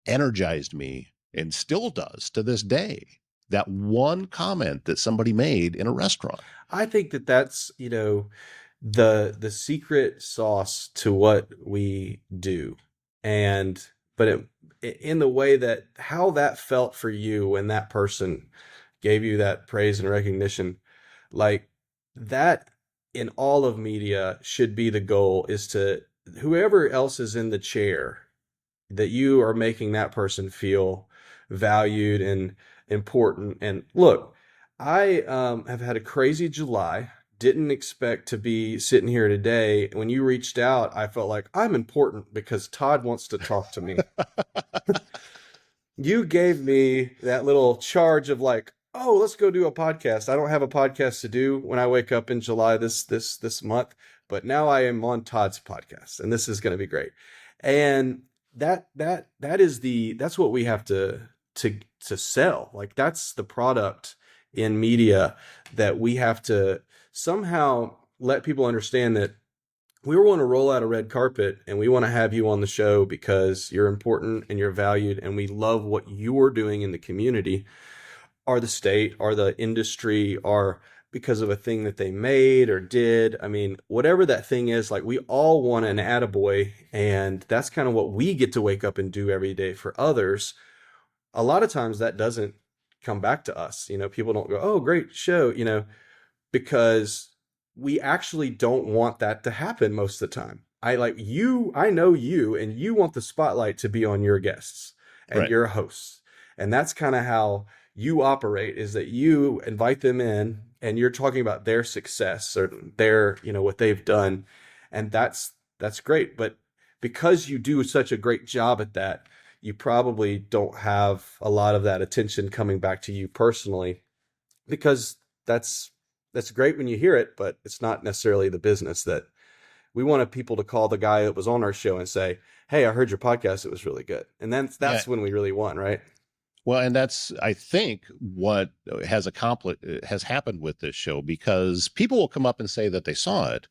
[SPEAKER 1] energized me and still does to this day. That one comment that somebody made in a restaurant.
[SPEAKER 2] I think that that's, the secret sauce to what we do. And but in the way that how that felt for you when that person gave you that praise and recognition, like that in all of media should be the goal, is to whoever else is in the chair, that you are making that person feel valued and important. And look, I have had a crazy July. Didn't expect to be sitting here today. When you reached out, I felt like I'm important because Todd wants to talk to me. You gave me that little charge of like, oh, let's go do a podcast. I don't have a podcast to do when I wake up in July this month, but now I am on Todd's podcast, and this is going to be great. And that's what we have to sell. Like that's the product in media that we have to somehow let people understand that we want to roll out a red carpet and we want to have you on the show because you're important and you're valued and we love what you're doing in the community, or the state, or the industry, or because of a thing that they made or did. I mean, whatever that thing is, like we all want an attaboy, and that's kind of what we get to wake up and do every day for others. A lot of times that doesn't come back to us. People don't go, oh, great show, because we actually don't want that to happen most of the time. I know you, and you want the spotlight to be on your guests and
[SPEAKER 1] Right.
[SPEAKER 2] your hosts. And that's kind of how you operate, is that you invite them in and you're talking about their success or their, what they've done. And that's great. But because you do such a great job at that, you probably don't have a lot of that attention coming back to you personally, because that's great when you hear it, but it's not necessarily the business that we wanted people to call the guy that was on our show and say, "Hey, I heard your podcast. It was really good." And then that's when we really won, right?
[SPEAKER 1] Well, and that's, I think, what has happened with this show, because people will come up and say that they saw it,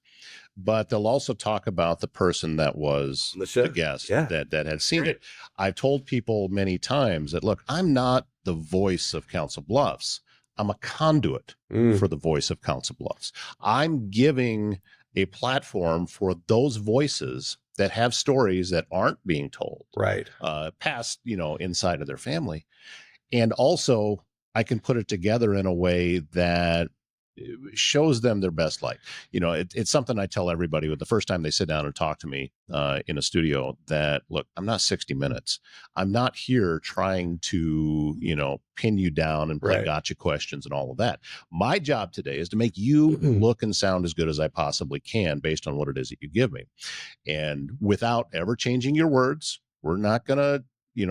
[SPEAKER 1] but they'll also talk about the person that was
[SPEAKER 2] The show.
[SPEAKER 1] the guest
[SPEAKER 2] Yeah.
[SPEAKER 1] that had seen
[SPEAKER 2] Great.
[SPEAKER 1] it. I've told people many times that, look, I'm not the voice of Council Bluffs. I'm a conduit for the voice of Council Bluffs. I'm giving a platform for those voices that have stories that aren't being told,
[SPEAKER 2] Right.
[SPEAKER 1] past, inside of their family. And also, I can put it together in a way that shows them their best light. It's something I tell everybody with the first time they sit down and talk to me in a studio, that, look, I'm not 60 Minutes. I'm not here trying to, pin you down and play
[SPEAKER 2] Right.
[SPEAKER 1] gotcha questions and all of that. My job today is to make you look and sound as good as I possibly can based on what it is that you give me. And without ever changing your words, we're not going to,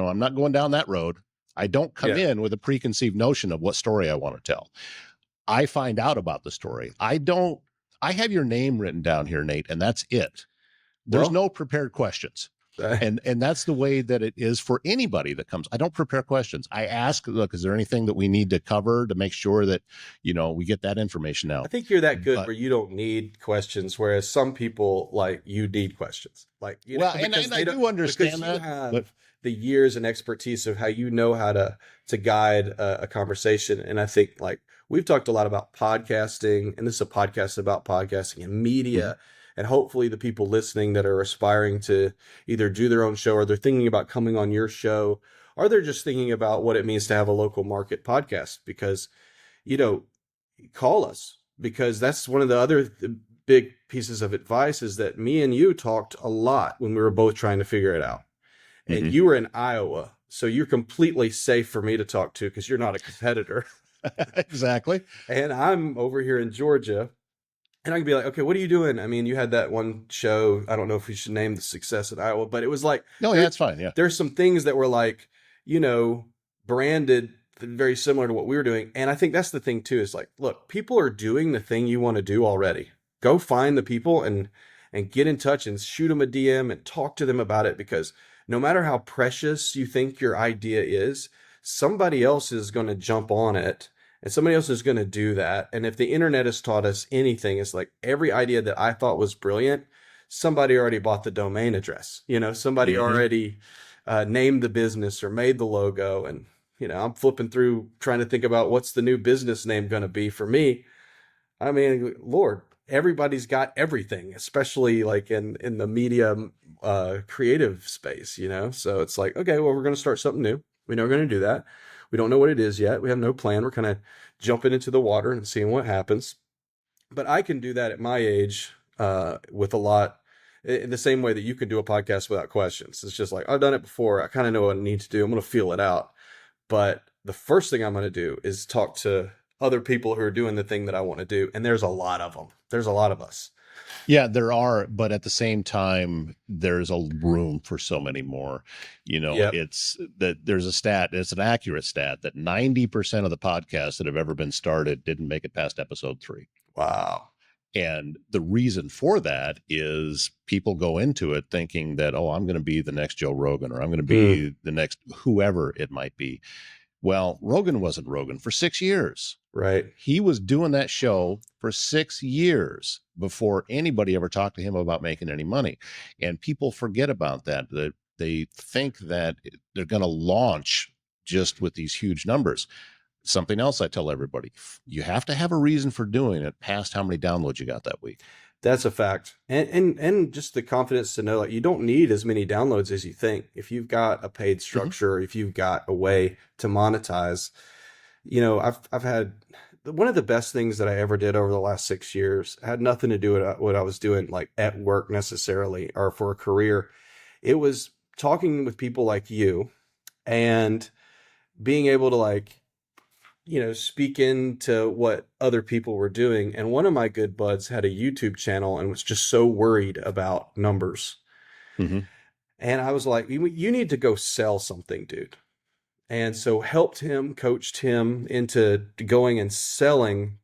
[SPEAKER 1] I'm not going down that road. I don't come
[SPEAKER 2] Yeah.
[SPEAKER 1] in with a preconceived notion of what story I want to tell. I find out about the story. I have your name written down here, Nate, and that's it. There's
[SPEAKER 2] Well,
[SPEAKER 1] no prepared questions. And that's the way that it is for anybody that comes. I don't prepare questions. I ask, look, is there anything that we need to cover to make sure that, we get that information out?
[SPEAKER 2] I think you're that good
[SPEAKER 1] But-
[SPEAKER 2] where you don't need questions, whereas some people, like, you need questions. Like,
[SPEAKER 1] Well, and
[SPEAKER 2] because
[SPEAKER 1] I
[SPEAKER 2] they
[SPEAKER 1] do understand
[SPEAKER 2] because
[SPEAKER 1] that,
[SPEAKER 2] you have
[SPEAKER 1] but-
[SPEAKER 2] the years and expertise of how you know how to guide a conversation. And I think, like, we've talked a lot about podcasting, and this is a podcast about podcasting and media. And hopefully the people listening that are aspiring to either do their own show, or they're thinking about coming on your show, or they're just thinking about what it means to have a local market podcast, because, call us, because that's one of the other big pieces of advice, is that me and you talked a lot when we were both trying to figure it out. And you were in Iowa, so you're completely safe for me to talk to because you're not a competitor.
[SPEAKER 1] Exactly.
[SPEAKER 2] And I'm over here in Georgia, and I can be like, okay, what are you doing? I mean, you had that one show. I don't know if we should name the success at Iowa, but it was like,
[SPEAKER 1] No, yeah, that's fine. Yeah.
[SPEAKER 2] there's some things that were like, you know, branded very similar to what we were doing. And I think that's the thing too, is like, look, people are doing the thing you want to do already. Go find the people and get in touch and shoot them a DM and talk to them about it, because no matter how precious you think your idea is, somebody else is going to jump on it and somebody else is going to do that. And if the internet has taught us anything, it's like every idea that I thought was brilliant, somebody already bought the domain address. You know, somebody
[SPEAKER 1] Hmm.
[SPEAKER 2] already named the business or made the logo. And, you know, I'm flipping through trying to think about what's the new business name going to be for me. I mean, Lord, everybody's got everything, especially like in the media creative space, you know? So it's like, okay, well, we're going to start something new. We know we're going to do that. We don't know what it is yet. We have no plan. We're kind of jumping into the water and seeing what happens. But I can do that at my age with a lot in the same way that you can do a podcast without questions. It's just like, I've done it before. I kind of know what I need to do. I'm going to feel it out. But the first thing I'm going to do is talk to other people who are doing the thing that I want to do. And there's a lot of them. There's a lot of us.
[SPEAKER 1] Yeah, there are, but at the same time, there's a room for so many more.
[SPEAKER 2] Yep.
[SPEAKER 1] It's that there's a stat, it's an accurate stat that 90% of the podcasts that have ever been started didn't make it past episode 3.
[SPEAKER 2] Wow.
[SPEAKER 1] And the reason for that is people go into it thinking that, oh, I'm going to be the next Joe Rogan, or I'm going to
[SPEAKER 2] Mm,
[SPEAKER 1] be the next whoever it might be. Well, Rogan wasn't Rogan for 6 years.
[SPEAKER 2] right.
[SPEAKER 1] He was doing that show for 6 years before anybody ever talked to him about making any money. And people forget about that. That they think that they're going to launch just with these huge numbers. Something else I tell everybody, you have to have a reason for doing it past how many downloads you got that week.
[SPEAKER 2] That's a fact. And just the confidence to know like you don't need as many downloads as you think. If you've got a paid
[SPEAKER 1] Mm-hmm.
[SPEAKER 2] structure, if you've got a way to monetize, you know, I've had one of the best things that I ever did over the last 6 years had nothing to do with what I was doing like at work necessarily or for a career. It was talking with people like you and being able to like, you know, speak into what other people were doing. And one of my good buds had a YouTube channel and was just so worried about numbers.
[SPEAKER 1] Mm-hmm.
[SPEAKER 2] And I was like, you need to go sell something, dude. And so helped him, coached him into going and selling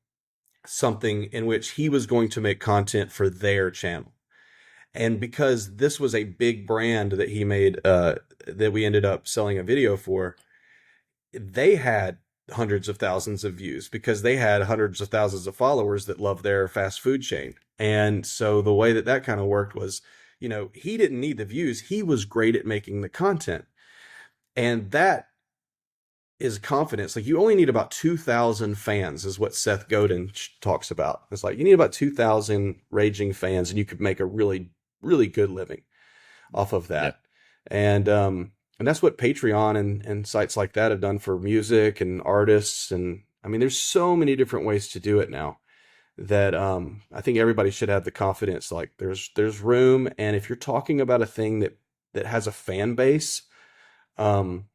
[SPEAKER 2] something in which he was going to make content for their channel. And because this was a big brand that he made, that we ended up selling a video for, they had hundreds of thousands of views because they had hundreds of thousands of followers that love their fast food chain. And so the way that that kind of worked was, you know, he didn't need the views. He was great at making the content. And that is confidence. Like you only need about 2,000 fans is what Seth Godin talks about. It's like you need about 2,000 raging fans and you could make a really, really good living off of
[SPEAKER 1] Yeah.
[SPEAKER 2] that. And that's what Patreon and sites like that have done for music and artists. And I mean, there's so many different ways to do it now that I think everybody should have the confidence. Like there's room, and if you're talking about a thing that has a fan base, um,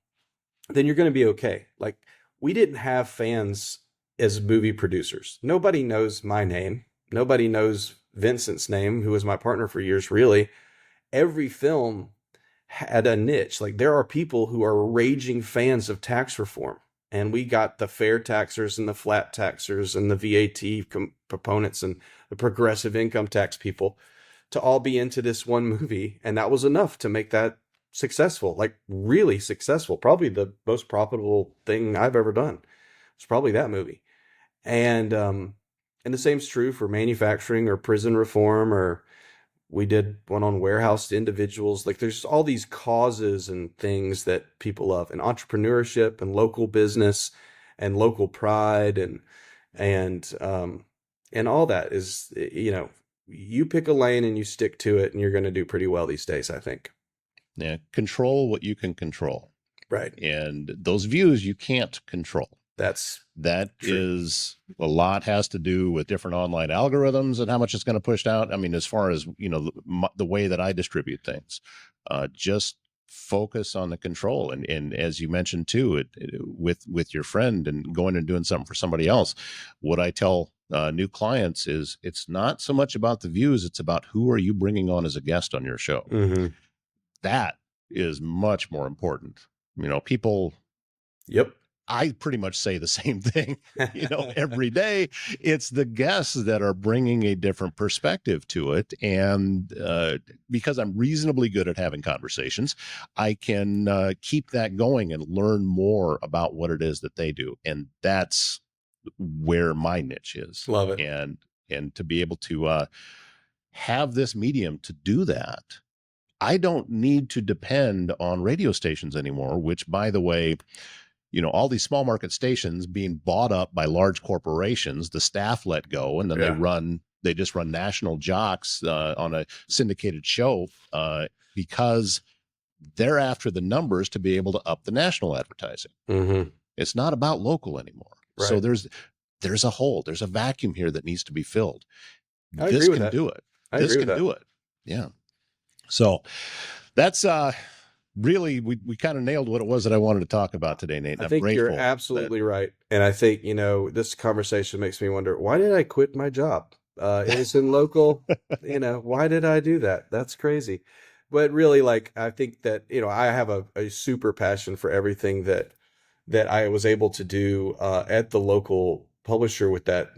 [SPEAKER 2] then you're going to be okay. Like we didn't have fans as movie producers. Nobody knows my name. Nobody knows Vincent's name, who was my partner for years. Really, every film had a niche. Like there are people who are raging fans of tax reform. And we got the fair taxers and the flat taxers and the VAT proponents and the progressive income tax people to all be into this one movie. And that was enough to make that successful, like really successful. Probably the most profitable thing I've ever done. It's probably that movie. And the same's true for manufacturing or prison reform, or we did one on warehouse to individuals. Like there's all these causes and things that people love, and entrepreneurship and local business and local pride and and all that is, you know, you pick a lane and you stick to it and you're going to do pretty well these days, I think.
[SPEAKER 1] Yeah. Control what you can control.
[SPEAKER 2] Right.
[SPEAKER 1] And those views you can't control.
[SPEAKER 2] That's
[SPEAKER 1] That
[SPEAKER 2] true.
[SPEAKER 1] is a lot has to do with different online algorithms and how much it's going to push out. I mean, as far as, the way that I distribute things, just focus on the control. And as you mentioned too, with your friend and going and doing something for somebody else, what I tell new clients is it's not so much about the views. It's about who are you bringing on as a guest on your show.
[SPEAKER 2] Hmm.
[SPEAKER 1] That is much more important. People,
[SPEAKER 2] Yep.
[SPEAKER 1] I pretty much say the same thing, every day. It's the guests that are bringing a different perspective to it. And because I'm reasonably good at having conversations, I can keep that going and learn more about what it is that they do. And that's where my niche is.
[SPEAKER 2] Love it.
[SPEAKER 1] And to be able to have this medium to do that, I don't need to depend on radio stations anymore, which, by the way, all these small market stations being bought up by large corporations, the staff let go, and then they just run national jocks on a syndicated show because they're after the numbers to be able to up the national advertising.
[SPEAKER 2] Mm-hmm.
[SPEAKER 1] It's not about local anymore.
[SPEAKER 2] Right.
[SPEAKER 1] So there's a hole, there's a vacuum here that needs to be filled.
[SPEAKER 2] I agree with that.
[SPEAKER 1] Do it.
[SPEAKER 2] This can
[SPEAKER 1] do it. Yeah. So that's really, we kind of nailed what it was that I wanted to talk about today, Nate.
[SPEAKER 2] I think you're absolutely right. And I think, this conversation makes me wonder, why did I quit my job? It was in local, why did I do that? That's crazy. But really, I think that, I have a super passion for everything that I was able to do at the local publisher with that,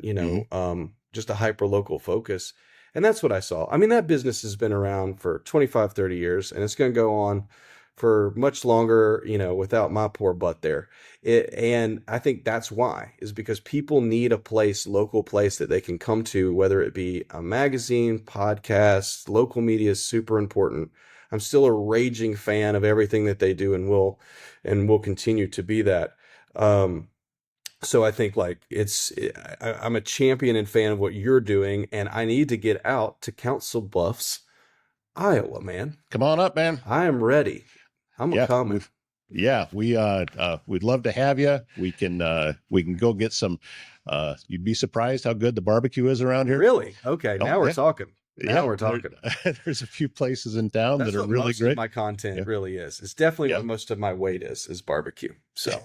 [SPEAKER 2] just a hyper local focus. And that's what I saw. I mean, that business has been around for 25, 30 years, and it's going to go on for much longer, without my poor butt there. And I think that's why, is because people need a local place that they can come to, whether it be a magazine, podcast, local media is super important. I'm still a raging fan of everything that they do and will continue to be that. So I think I'm a champion and fan of what you're doing, and I need to get out to Council Bluffs, Iowa, man.
[SPEAKER 1] Come on up, man.
[SPEAKER 2] I am ready. I'm coming.
[SPEAKER 1] Yeah, we'd love to have you. We can go get some. You'd be surprised how good the barbecue is around here.
[SPEAKER 2] Really? Okay, now we're talking. We're talking.
[SPEAKER 1] There's a few places in town that are really
[SPEAKER 2] most
[SPEAKER 1] great.
[SPEAKER 2] Of my content really is. It's definitely what most of my weight is barbecue. So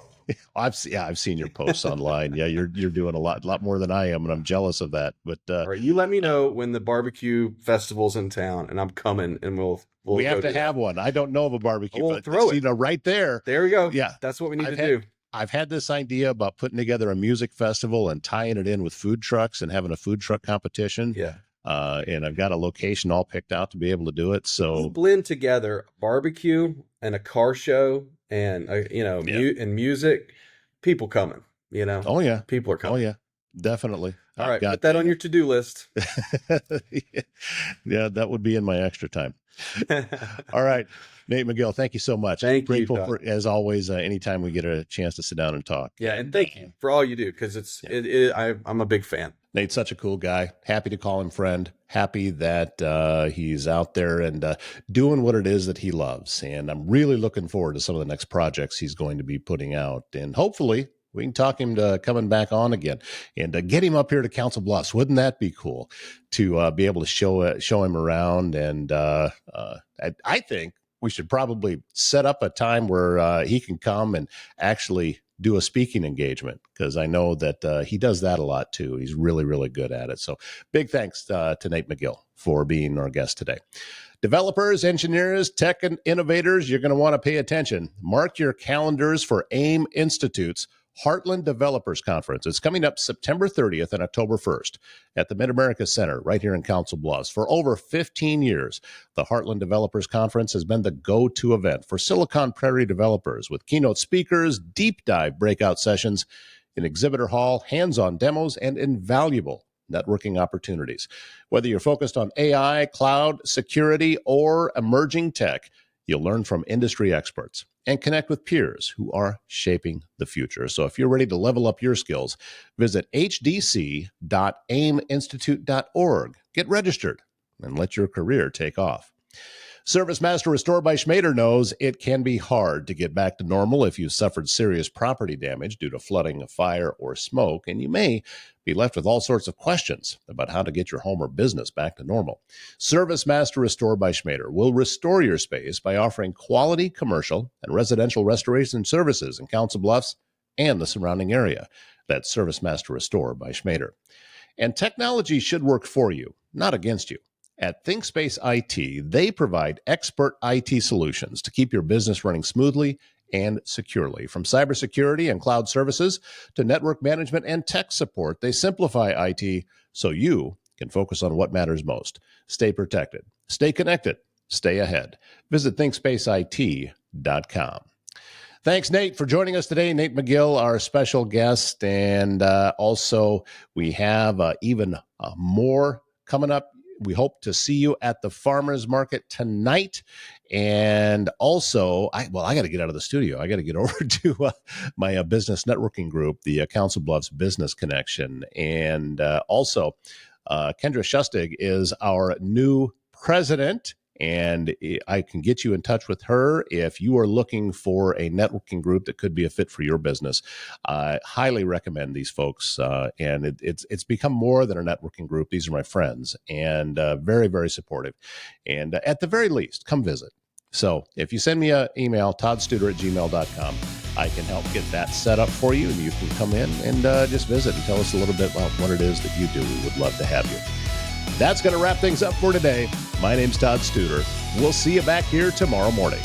[SPEAKER 1] I've seen your posts online. Yeah, you're doing a lot more than I am, and I'm jealous of that. But
[SPEAKER 2] all right, you let me know when the barbecue festival's in town, and I'm coming, and we
[SPEAKER 1] have to have one. I don't know of a barbecue,
[SPEAKER 2] we'll
[SPEAKER 1] but
[SPEAKER 2] throw it.
[SPEAKER 1] Right there.
[SPEAKER 2] There we go.
[SPEAKER 1] Yeah,
[SPEAKER 2] that's what we need to do.
[SPEAKER 1] I've had this idea about putting together a music festival and tying it in with food trucks and having a food truck competition.
[SPEAKER 2] Yeah.
[SPEAKER 1] And I've got a location all picked out to be able to do it. So
[SPEAKER 2] we'll blend together barbecue and a car show and and music. People coming.
[SPEAKER 1] Oh yeah,
[SPEAKER 2] people are coming.
[SPEAKER 1] Oh yeah, definitely.
[SPEAKER 2] All right, put that on your to-do list.
[SPEAKER 1] Yeah, that would be in my extra time. All right, Nate McGill, thank you so much.
[SPEAKER 2] Grateful
[SPEAKER 1] you, for, as always, anytime we get a chance to sit down and talk.
[SPEAKER 2] Yeah, and thank you for all you do, because I'm a big fan.
[SPEAKER 1] Nate's such a cool guy. Happy to call him friend. Happy that he's out there and doing what it is that he loves. And I'm really looking forward to some of the next projects he's going to be putting out. And hopefully we can talk him to coming back on again and get him up here to Council Bluffs. Wouldn't that be cool to be able to show him around? And I think we should probably set up a time where he can come and actually do a speaking engagement, because I know that he does that a lot too. He's really, really good at it. So big thanks to Nate McGill for being our guest today. Developers, engineers, tech and innovators, you're going to want to pay attention. Mark your calendars for AIM Institute's Heartland Developers Conference. It's coming up September 30th and October 1st at the Mid-America Center right here in Council Bluffs. For over 15 years, the Heartland Developers Conference has been the go-to event for Silicon Prairie developers, with keynote speakers, deep dive breakout sessions, an exhibitor hall, hands-on demos, and invaluable networking opportunities. Whether you're focused on AI, cloud, security, or emerging tech, you'll learn from industry experts and connect with peers who are shaping the future. So if you're ready to level up your skills, visit hdc.aiminstitute.org. Get registered and let your career take off. Service Master Restore by Schmader knows it can be hard to get back to normal if you suffered serious property damage due to flooding, a fire, or smoke, and you may be left with all sorts of questions about how to get your home or business back to normal. Service Master Restore by Schmader will restore your space by offering quality commercial and residential restoration services in Council Bluffs and the surrounding area. That's Service Master Restore by Schmader. And technology should work for you, not against you. At ThinkSpace IT, they provide expert IT solutions to keep your business running smoothly and securely. From cybersecurity and cloud services to network management and tech support, they simplify IT so you can focus on what matters most. Stay protected, stay connected, stay ahead. Visit thinkspaceit.com. Thanks, Nate, for joining us today. Nate McGill, our special guest. And also, we have even more coming up. We hope to see you at the farmers market tonight. And also, I got to get out of the studio. I got to get over to my business networking group, the Council Bluffs Business Connection. And also, Kendra Shustig is our new president. And I can get you in touch with her if you are looking for a networking group that could be a fit for your business. I highly recommend these folks. And it's become more than a networking group. These are my friends and very, very supportive. And at the very least, come visit. So if you send me an email, toddstuder@gmail.com, I can help get that set up for you. And you can come in and just visit and tell us a little bit about what it is that you do. We would love to have you. That's going to wrap things up for today. My name's Todd Studer. We'll see you back here tomorrow morning.